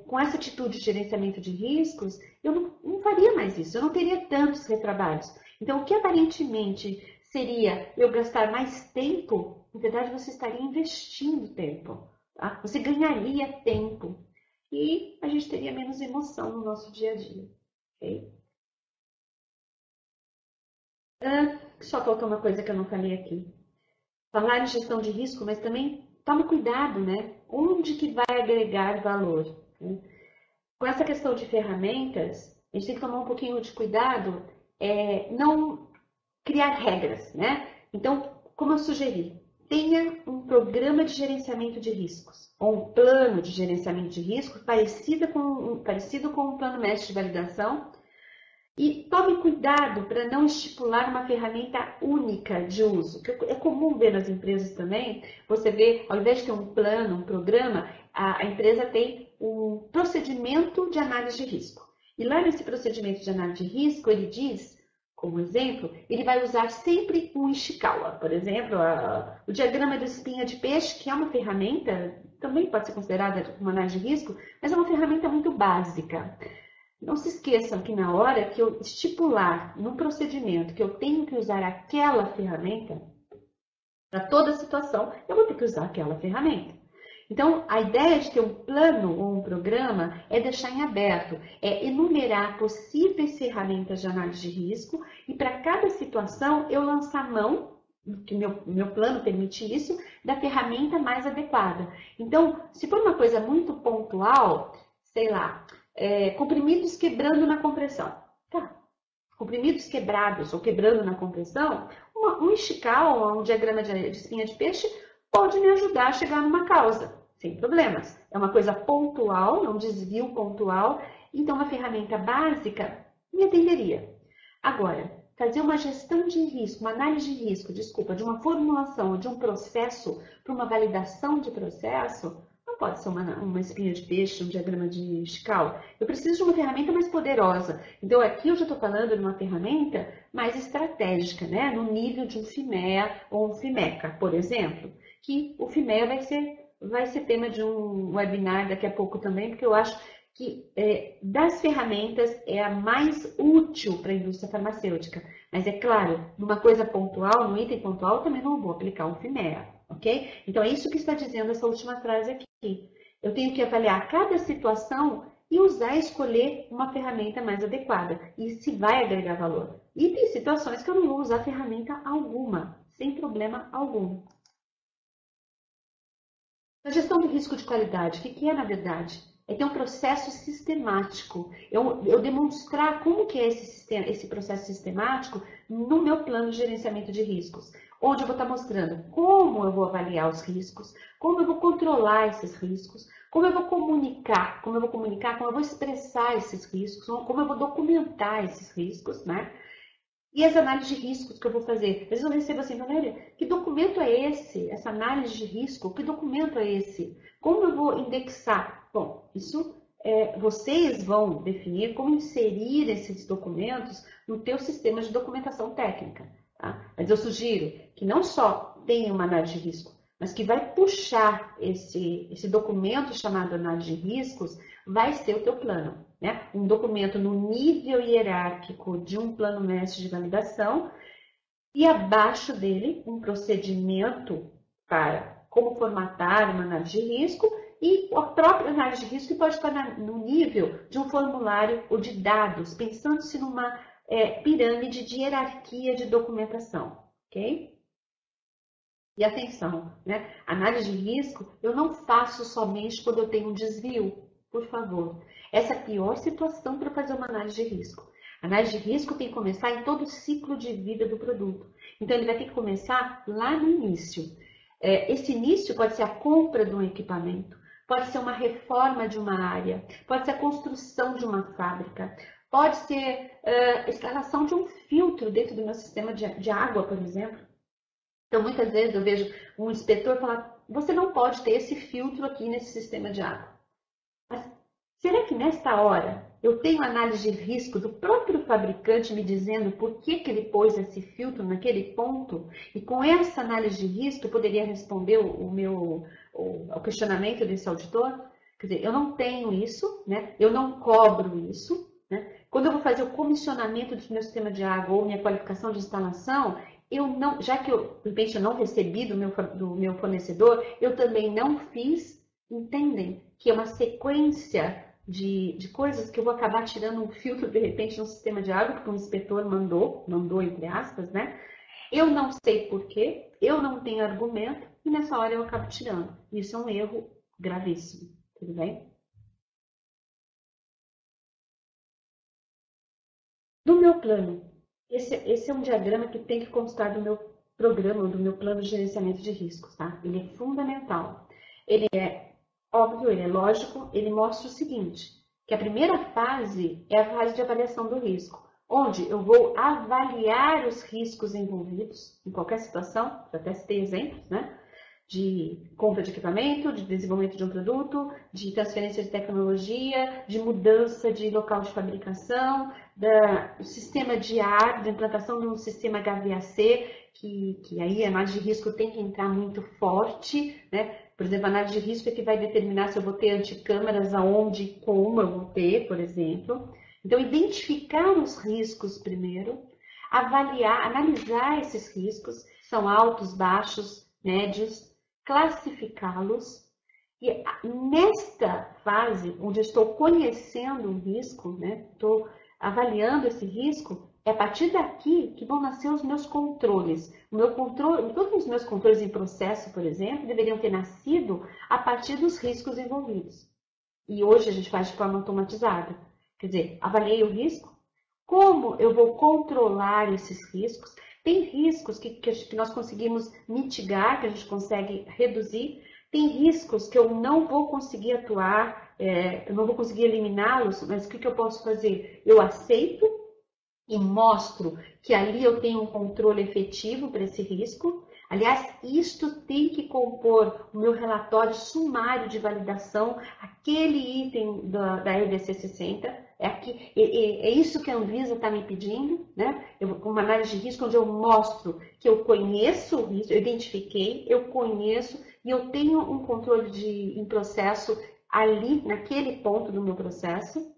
com essa atitude de gerenciamento de riscos, eu não faria mais isso, eu não teria tantos retrabalhos. Então, o que aparentemente seria eu gastar mais tempo, na verdade você estaria investindo tempo. Tá? Você ganharia tempo e a gente teria menos emoção no nosso dia a dia. Okay? Só faltou uma coisa que eu não falei aqui. Falar em gestão de risco, mas também tome cuidado, né? Onde que vai agregar valor? Né? Com essa questão de ferramentas, a gente tem que tomar um pouquinho de cuidado, não criar regras, né? Então, como eu sugeri, tenha um programa de gerenciamento de riscos, ou um plano de gerenciamento de riscos parecido com um plano mestre de validação, E tome cuidado para não estipular uma ferramenta única de uso. Que é comum ver nas empresas também, você vê, ao invés de ter um plano, um programa, a empresa tem um procedimento de análise de risco. E lá nesse procedimento de análise de risco, ele diz, como exemplo, ele vai usar sempre um Ishikawa. Por exemplo, o diagrama de espinha de peixe, que é uma ferramenta, também pode ser considerada uma análise de risco, mas é uma ferramenta muito básica. Não se esqueçam que na hora que eu estipular no procedimento que eu tenho que usar aquela ferramenta, para toda situação, eu vou ter que usar aquela ferramenta. Então, a ideia de ter um plano ou um programa é deixar em aberto, é enumerar possíveis ferramentas de análise de risco e para cada situação eu lançar mão, que meu plano permite isso, da ferramenta mais adequada. Então, se for uma coisa muito pontual, sei lá, comprimidos quebrando na compressão. Tá. Comprimidos quebrados ou quebrando na compressão, um Ishikawa, um diagrama de espinha de peixe, pode me ajudar a chegar numa causa, sem problemas. É uma coisa pontual, é um desvio pontual, então uma ferramenta básica me atenderia. Agora, fazer uma gestão de risco, uma análise de risco, desculpa, de uma formulação ou de um processo para uma validação de processo, não pode ser uma espinha de peixe, um diagrama de Ishikawa. Eu preciso de uma ferramenta mais poderosa. Então, aqui eu já estou falando de uma ferramenta mais estratégica, né? No nível de um FIMEA ou um FIMECA, por exemplo. Que o FIMEA vai ser tema de um webinar daqui a pouco também, porque eu acho que das ferramentas é a mais útil para a indústria farmacêutica. Mas é claro, numa coisa pontual, num item pontual, também não vou aplicar um FIMEA, ok? Então é isso que está dizendo essa última frase aqui. Eu tenho que avaliar cada situação e usar e escolher uma ferramenta mais adequada. E se vai agregar valor. E tem situações que eu não vou usar ferramenta alguma, sem problema algum. A gestão do risco de qualidade, o que é na verdade? É ter um processo sistemático. Eu demonstrar como que é esse processo sistemático no meu plano de gerenciamento de riscos. Onde eu vou estar mostrando como eu vou avaliar os riscos, como eu vou controlar esses riscos, como eu vou comunicar, como eu vou expressar esses riscos, como eu vou documentar esses riscos, né? E as análises de riscos que eu vou fazer. Às vezes eu recebo assim, Valéria, que documento é esse? Essa análise de risco, que documento é esse? Como eu vou indexar? Bom, isso vocês vão definir como inserir esses documentos no teu sistema de documentação técnica. Tá? Mas eu sugiro que não só tenha uma análise de risco, mas que vai puxar esse documento chamado análise de riscos, vai ser o teu plano. Né? Um documento no nível hierárquico de um plano mestre de validação e abaixo dele um procedimento para como formatar uma análise de risco e a própria análise de risco pode estar no nível de um formulário ou de dados, pensando-se numa pirâmide de hierarquia de documentação, ok? E atenção, né? Análise de risco eu não faço somente quando eu tenho um desvio, por favor. Essa é a pior situação para fazer uma análise de risco. A análise de risco tem que começar em todo o ciclo de vida do produto. Então, ele vai ter que começar lá no início. Esse início pode ser a compra de um equipamento, pode ser uma reforma de uma área, pode ser a construção de uma fábrica, pode ser a instalação de um filtro dentro do meu sistema de água, por exemplo. Então, muitas vezes eu vejo um inspetor falar, você não pode ter esse filtro aqui nesse sistema de água. Mas será que nesta hora eu tenho análise de risco do próprio fabricante me dizendo por que ele pôs esse filtro naquele ponto? E com essa análise de risco eu poderia responder o questionamento desse auditor? Quer dizer, eu não tenho isso, né? Eu não cobro isso. Né? Quando eu vou fazer o comissionamento do meu sistema de água ou minha qualificação de instalação, eu não, já que eu, de repente, eu não recebi do meu fornecedor, eu também não fiz, entendem? Que é uma sequência de coisas que eu vou acabar tirando um filtro, de repente, no sistema de água, porque um inspetor mandou entre aspas, né? Eu não sei porquê, eu não tenho argumento, e nessa hora eu acabo tirando. Isso é um erro gravíssimo, tudo bem? Do meu plano, esse é um diagrama que tem que constar do meu programa, do meu plano de gerenciamento de riscos, tá? Ele é fundamental. Ele é óbvio, ele é lógico, ele mostra o seguinte, que a primeira fase é a fase de avaliação do risco. onde eu vou avaliar os riscos envolvidos em qualquer situação, até citei exemplos, né? De compra de equipamento, de desenvolvimento de um produto, de transferência de tecnologia, de mudança de local de fabricação, do sistema de ar, da implantação de um sistema HVAC, que aí a análise de risco tem que entrar muito forte, né? Por exemplo, a análise de risco é que vai determinar se eu vou ter anticâmaras, aonde e como eu vou ter, por exemplo. Então, identificar os riscos primeiro, avaliar, analisar esses riscos, são altos, baixos, médios, classificá-los. E nesta fase, onde eu estou conhecendo o risco, né, estou avaliando esse risco, é a partir daqui que vão nascer os meus controles. O meu controle, todos os meus controles em processo, por exemplo, deveriam ter nascido a partir dos riscos envolvidos. E hoje a gente faz de forma automatizada. Quer dizer, avaliei o risco, como eu vou controlar esses riscos. Tem riscos que nós conseguimos mitigar, que a gente consegue reduzir. Tem riscos que eu não vou conseguir atuar, eu não vou conseguir eliminá-los, mas o que eu posso fazer? Eu aceito e mostro que ali eu tenho um controle efetivo para esse risco. Aliás, isto tem que compor o meu relatório sumário de validação, aquele item da RDC 60. É isso que a Anvisa está me pedindo, né? Uma análise de risco onde eu mostro que eu conheço o risco, eu identifiquei, eu conheço e eu tenho um controle em processo ali, naquele ponto do meu processo.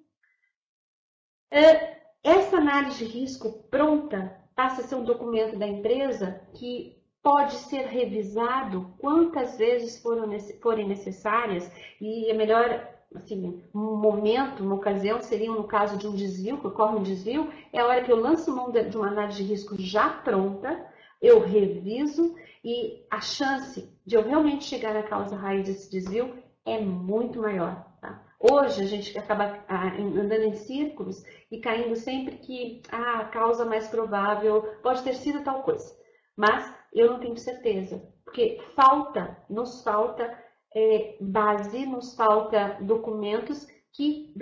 Essa análise de risco pronta passa a ser um documento da empresa que pode ser revisado quantas vezes forem necessárias e é melhor, assim, um momento, uma ocasião seria no caso de um desvio, que ocorre um desvio, é a hora que eu lanço mão de uma análise de risco já pronta, eu reviso e a chance de eu realmente chegar na causa raiz desse desvio é muito maior. Tá? Hoje a gente acaba andando em círculos e caindo sempre que a causa mais provável pode ter sido tal coisa. Mas eu não tenho certeza, porque nos falta base, nos falta documentos que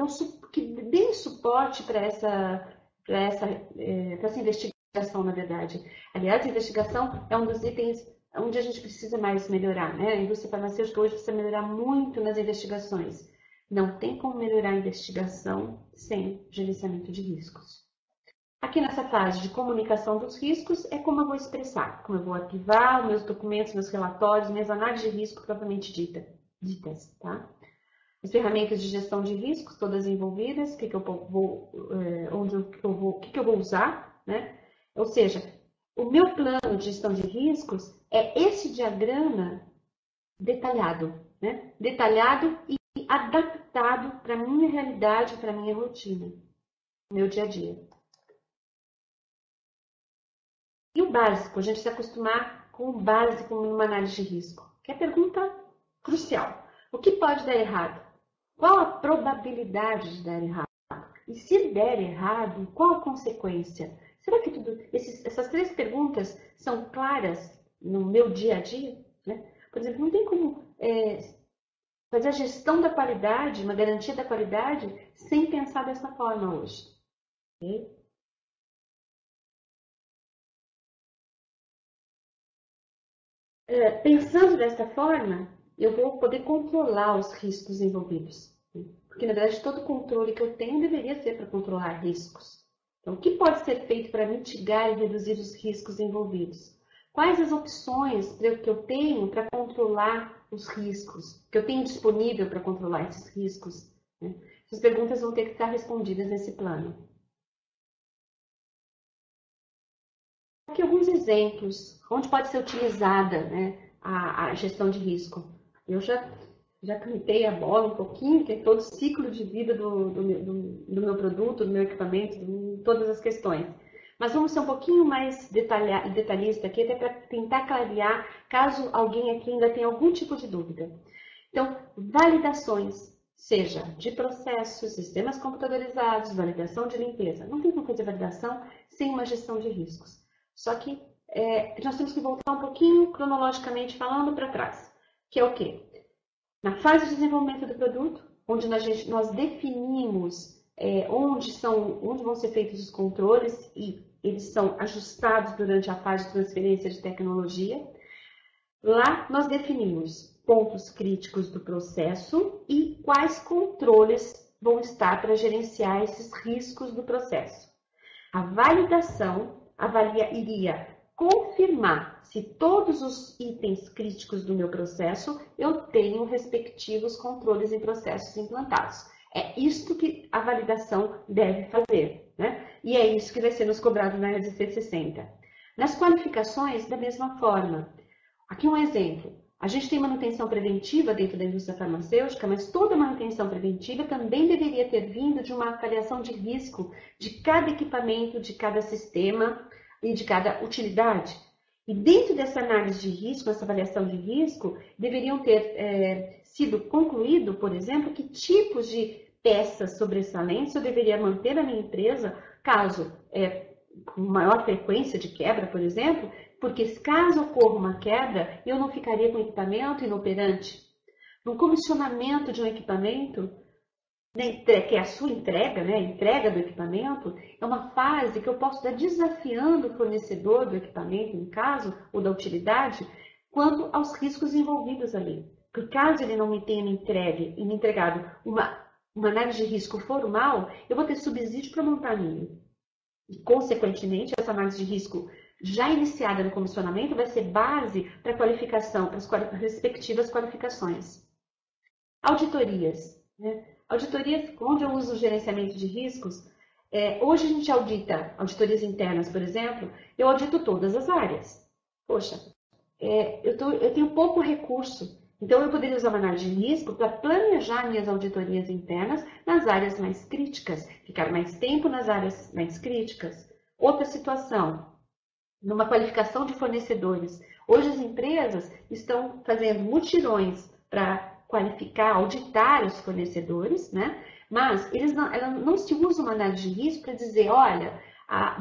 deem suporte para essa investigação, na verdade. Aliás, a investigação é um dos itens onde a gente precisa mais melhorar, né? A indústria farmacêutica hoje precisa melhorar muito nas investigações. Não tem como melhorar a investigação sem gerenciamento de riscos. Aqui nessa fase de comunicação dos riscos é como eu vou expressar, como eu vou arquivar os meus documentos, meus relatórios, minhas análises de risco propriamente ditas, tá? As ferramentas de gestão de riscos, todas envolvidas, o que eu vou usar, né? Ou seja, o meu plano de gestão de riscos é esse diagrama detalhado, né? Detalhado e adaptado para a minha realidade, para a minha rotina, meu dia a dia. E o básico, a gente se acostumar com o básico numa análise de risco, que é a pergunta crucial. O que pode dar errado? Qual a probabilidade de dar errado? E se der errado, qual a consequência? Será que essas três perguntas são claras no meu dia a dia? Né? Por exemplo, não tem como fazer a gestão da qualidade, uma garantia da qualidade, sem pensar dessa forma hoje. Okay? Pensando dessa forma, eu vou poder controlar os riscos envolvidos. Porque, na verdade, todo controle que eu tenho deveria ser para controlar riscos. Então, o que pode ser feito para mitigar e reduzir os riscos envolvidos? Quais as opções que eu tenho para controlar os riscos? Que eu tenho disponível para controlar esses riscos? Né? Essas perguntas vão ter que estar respondidas nesse plano. Aqui alguns exemplos, onde pode ser utilizada, né, a gestão de risco. Eu já cantei a bola um pouquinho, que é todo o ciclo de vida do meu produto, do meu equipamento, todas as questões. Mas vamos ser um pouquinho mais detalhista aqui, até para tentar clarear, caso alguém aqui ainda tenha algum tipo de dúvida. Então, validações, seja de processos, sistemas computadorizados, validação de limpeza. Não tem como fazer validação sem uma gestão de riscos. Só que nós temos que voltar um pouquinho, cronologicamente falando, para trás. Que é o quê? Na fase de desenvolvimento do produto, onde nós definimos onde vão ser feitos os controles e eles são ajustados durante a fase de transferência de tecnologia. Lá nós definimos pontos críticos do processo e quais controles vão estar para gerenciar esses riscos do processo. A validação iria confirmar se todos os itens críticos do meu processo eu tenho respectivos controles em processos implantados. É isto que a validação deve fazer, né? E é isso que vai ser nos cobrado na RDC 60. Nas qualificações, da mesma forma. Aqui um exemplo. A gente tem manutenção preventiva dentro da indústria farmacêutica, mas toda manutenção preventiva também deveria ter vindo de uma avaliação de risco de cada equipamento, de cada sistema e de cada utilidade. E dentro dessa análise de risco, essa avaliação de risco, deveriam ter sido concluído, por exemplo, que tipos de peças sobressalentes eu deveria manter na minha empresa, caso com maior frequência de quebra, por exemplo, porque caso ocorra uma queda, eu não ficaria com o equipamento inoperante. No comissionamento de um equipamento, que é a sua entrega, né, a entrega do equipamento, é uma fase que eu posso estar desafiando o fornecedor do equipamento, no caso, ou da utilidade, quanto aos riscos envolvidos ali. Porque caso ele não me tenha me entregado uma análise de risco formal, eu vou ter subsídio para montar a minha. E, consequentemente, essa análise de risco já iniciada no comissionamento vai ser base para a qualificação, para as respectivas qualificações. Auditorias. Né? Auditorias, onde eu uso o gerenciamento de riscos, hoje a gente audita auditorias internas, por exemplo, eu audito todas as áreas. Poxa, eu tenho pouco recurso, então eu poderia usar uma análise de risco para planejar minhas auditorias internas nas áreas mais críticas, ficar mais tempo nas áreas mais críticas. Outra situação, numa qualificação de fornecedores. Hoje as empresas estão fazendo mutirões para qualificar, auditar os fornecedores, né? Mas ela não se usa uma análise de risco para dizer, olha,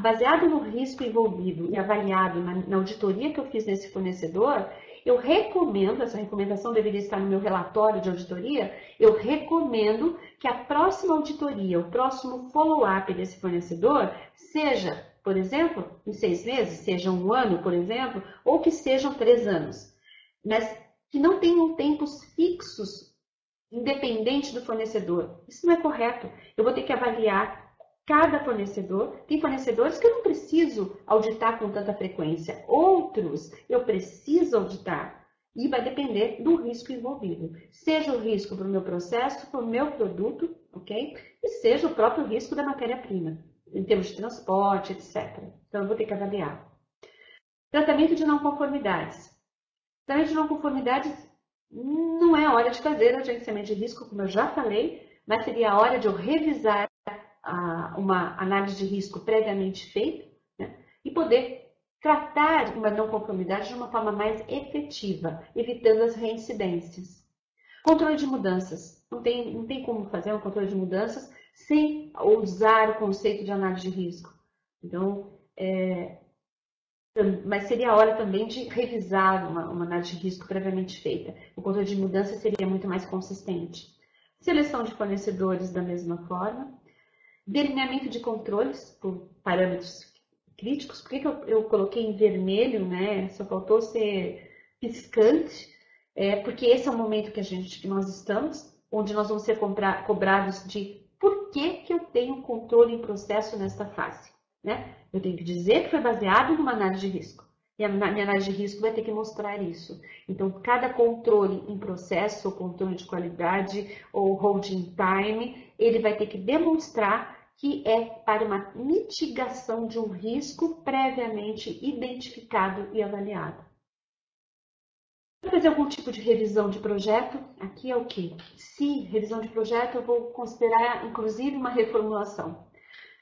baseado no risco envolvido e avaliado na auditoria que eu fiz nesse fornecedor, eu recomendo, essa recomendação deveria estar no meu relatório de auditoria, eu recomendo que a próxima auditoria, o próximo follow-up desse fornecedor, seja, por exemplo, em 6 meses, seja 1 ano, por exemplo, ou que sejam 3 anos, mas que não tenham tempos fixos, independente do fornecedor. Isso não é correto. Eu vou ter que avaliar cada fornecedor. Tem fornecedores que eu não preciso auditar com tanta frequência. Outros eu preciso auditar. E vai depender do risco envolvido. Seja o risco para o meu processo, para o meu produto, ok? E seja o próprio risco da matéria-prima, em termos de transporte, etc. Então, eu vou ter que avaliar. Tratamento de não conformidades. Tratamento de não conformidades não é a hora de fazer o gerenciamento de risco, como eu já falei, mas seria a hora de eu revisar uma análise de risco previamente feita, né, e poder tratar uma não conformidade de uma forma mais efetiva, evitando as reincidências. Controle de mudanças. Não tem como fazer um controle de mudanças sem usar o conceito de análise de risco. Então, mas seria a hora também de revisar uma análise de risco previamente feita. O controle de mudança seria muito mais consistente. Seleção de fornecedores da mesma forma. Delineamento de controles por parâmetros críticos. Por que eu coloquei em vermelho, né? Só faltou ser piscante. Porque esse é o momento que nós estamos, onde nós vamos ser cobrados de por que eu tenho controle em processo nesta fase. Né? Eu tenho que dizer que foi baseado numa análise de risco. E a minha análise de risco vai ter que mostrar isso. Então, cada controle em processo, ou controle de qualidade, ou holding time, ele vai ter que demonstrar que é para uma mitigação de um risco previamente identificado e avaliado. Para fazer algum tipo de revisão de projeto, aqui é o que? Se revisão de projeto, eu vou considerar, inclusive, uma reformulação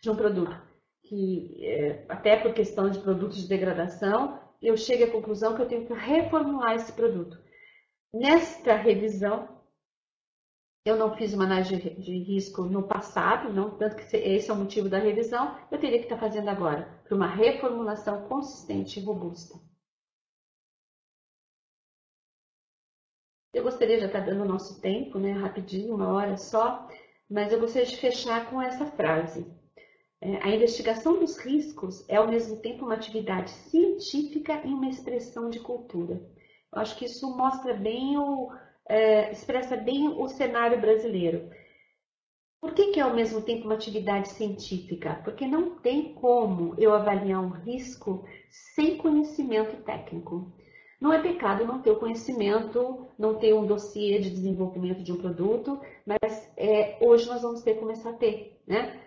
de um produto. Que, até por questão de produtos de degradação, eu chego à conclusão que eu tenho que reformular esse produto. Nesta revisão, eu não fiz uma análise de risco no passado, não, tanto que esse é o motivo da revisão, eu teria que estar fazendo agora, para uma reformulação consistente e robusta. Eu gostaria de estar dando o nosso tempo, né, rapidinho, 1 hora só. mas eu gostaria de fechar com essa frase. A investigação dos riscos é, ao mesmo tempo, uma atividade científica e uma expressão de cultura. Eu acho que isso mostra bem expressa bem o cenário brasileiro. Por que é, ao mesmo tempo, uma atividade científica? Porque não tem como eu avaliar um risco sem conhecimento técnico. Não é pecado não ter o conhecimento, não ter um dossiê de desenvolvimento de um produto, mas hoje nós vamos ter que começar a ter, né?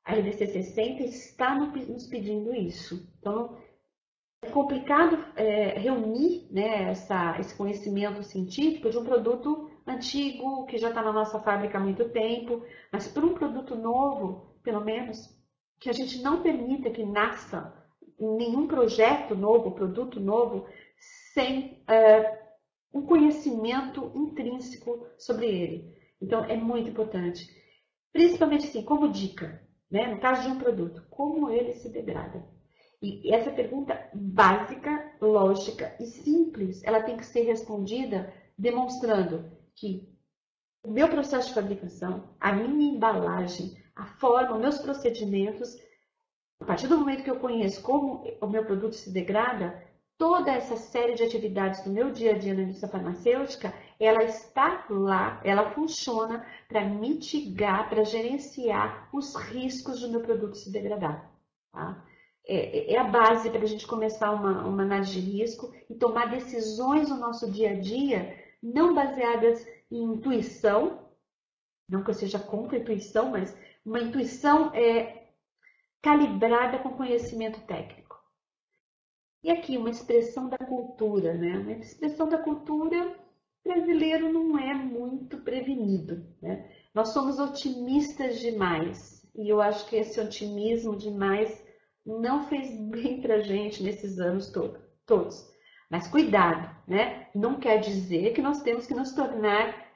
A RDC 60 está nos pedindo isso. Então, é complicado reunir, né, esse conhecimento científico de um produto antigo, que já está na nossa fábrica há muito tempo, mas para um produto novo, pelo menos, que a gente não permita que nasça nenhum projeto novo, produto novo, sem um conhecimento intrínseco sobre ele. Então, é muito importante. Principalmente assim, como dica, né? No caso de um produto, como ele se degrada? E essa pergunta básica, lógica e simples, ela tem que ser respondida demonstrando que o meu processo de fabricação, a minha embalagem, a forma, os meus procedimentos, a partir do momento que eu conheço como o meu produto se degrada, toda essa série de atividades do meu dia a dia na indústria farmacêutica, ela está lá, ela funciona para mitigar, para gerenciar os riscos do meu produto se degradar. Tá? É a base para a gente começar uma análise de risco e tomar decisões no nosso dia a dia, não baseadas em intuição, não que eu seja contra a intuição, mas uma intuição calibrada com conhecimento técnico. E aqui uma expressão da cultura, né? Uma expressão da cultura, brasileiro não é muito prevenido, né? Nós somos otimistas demais e eu acho que esse otimismo demais não fez bem pra gente nesses anos todos. Mas cuidado, né? Não quer dizer que nós temos que nos tornar,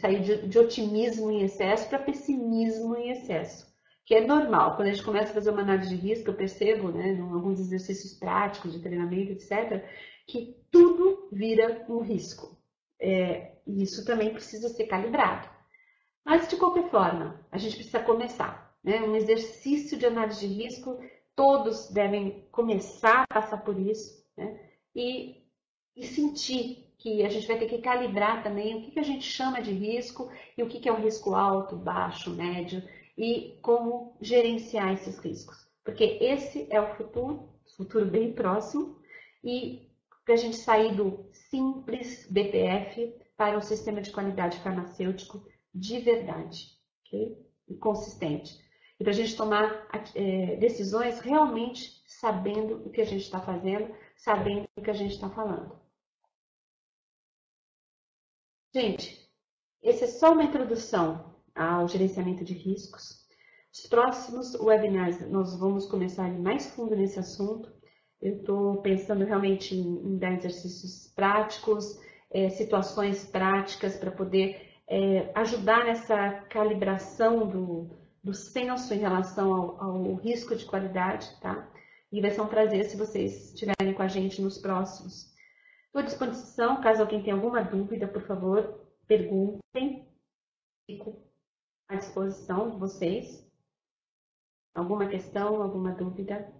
sair de otimismo em excesso para pessimismo em excesso. Que é normal, quando a gente começa a fazer uma análise de risco, eu percebo, né, em alguns exercícios práticos de treinamento, etc., que tudo vira um risco. E isso também precisa ser calibrado. Mas, de qualquer forma, a gente precisa começar. Né? Um exercício de análise de risco, todos devem começar a passar por isso, né? E sentir que a gente vai ter que calibrar também o que a gente chama de risco e o que é um risco alto, baixo, médio, e como gerenciar esses riscos. Porque esse é o futuro bem próximo, e para a gente sair do simples BPF para um sistema de qualidade farmacêutico de verdade, okay? E consistente. E para a gente tomar decisões realmente sabendo o que a gente está fazendo, sabendo o que a gente está falando. Gente, esse é só uma introdução ao gerenciamento de riscos. Os próximos webinars nós vamos começar mais fundo nesse assunto. Eu estou pensando realmente em dar exercícios práticos, situações práticas para poder ajudar nessa calibração do senso em relação ao risco de qualidade, tá? E vai ser um prazer se vocês estiverem com a gente nos próximos. Estou à disposição, caso alguém tenha alguma dúvida, por favor, perguntem. Fico à disposição de vocês. Alguma questão, alguma dúvida?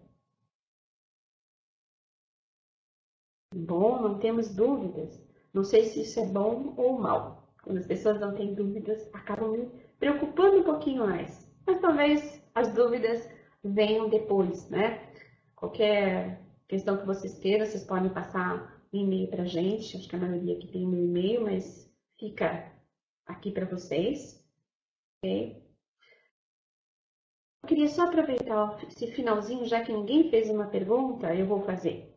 Bom, não temos dúvidas. Não sei se isso é bom ou mal. Quando as pessoas não têm dúvidas, acabam me preocupando um pouquinho mais. Mas talvez as dúvidas venham depois, né? Qualquer questão que vocês queiram, vocês podem passar um e-mail para a gente. Acho que a maioria aqui tem meu e-mail, mas fica aqui para vocês. Ok? Eu queria só aproveitar esse finalzinho, já que ninguém fez uma pergunta, eu vou fazer.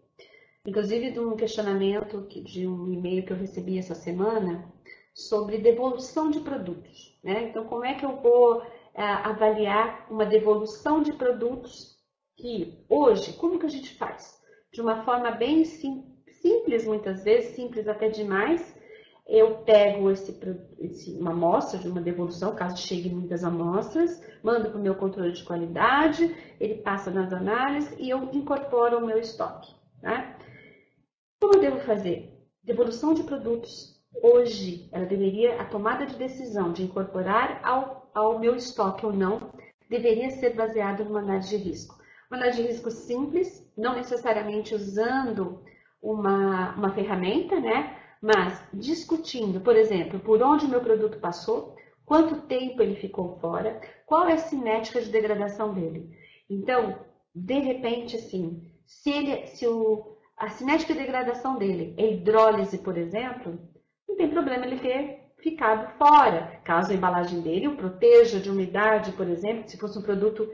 Inclusive de um questionamento, de um e-mail que eu recebi essa semana, sobre devolução de produtos, né? Então, como é que eu vou avaliar uma devolução de produtos que hoje, como que a gente faz? De uma forma bem simples, muitas vezes, simples até demais. Eu pego uma amostra de uma devolução, caso chegue muitas amostras, mando para o meu controle de qualidade, ele passa nas análises e eu incorporo o meu estoque, né? Como eu devo fazer? Devolução de produtos hoje, ela deveria, a tomada de decisão de incorporar ao meu estoque ou não, deveria ser baseada numa análise de risco. Uma análise de risco simples, não necessariamente usando uma ferramenta, né? Mas discutindo, por exemplo, por onde o meu produto passou, quanto tempo ele ficou fora, qual é a cinética de degradação dele. Então, de repente, assim, a cinética de degradação dele é hidrólise, por exemplo, não tem problema ele ter ficado fora, caso a embalagem dele o proteja de umidade, por exemplo, se fosse um produto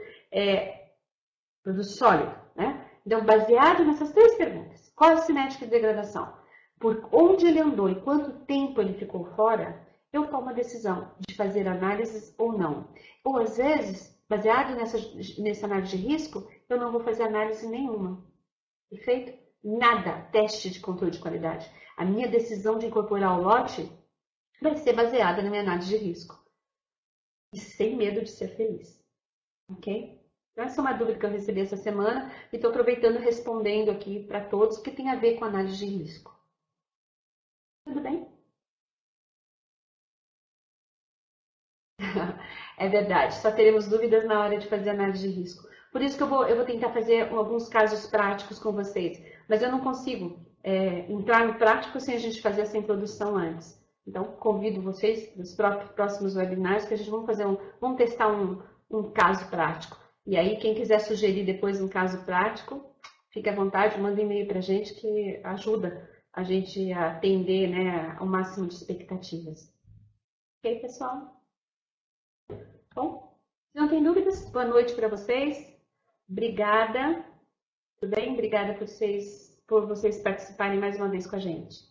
sólido, né? Então, baseado nessas três perguntas, qual é a cinética de degradação? Por onde ele andou e quanto tempo ele ficou fora, eu tomo a decisão de fazer análises ou não. Ou, às vezes, baseado nessa análise de risco, eu não vou fazer análise nenhuma. Perfeito? Nada, teste de controle de qualidade. A minha decisão de incorporar o lote vai ser baseada na minha análise de risco. E sem medo de ser feliz. Ok? Então, essa é uma dúvida que eu recebi essa semana e estou aproveitando respondendo aqui para todos, porque tem a ver com análise de risco. Tudo bem? É verdade, só teremos dúvidas na hora de fazer análise de risco. Por isso que eu vou tentar fazer alguns casos práticos com vocês, mas eu não consigo entrar no prático sem a gente fazer essa introdução antes. Então, convido vocês nos próximos webinars que a gente vamos testar um caso prático. E aí, quem quiser sugerir depois um caso prático, fique à vontade, manda e-mail para a gente que ajuda a gente a atender, né, ao máximo de expectativas. Ok, pessoal? Bom, se não tem dúvidas, boa noite para vocês. Obrigada, tudo bem? Obrigada por vocês participarem mais uma vez com a gente.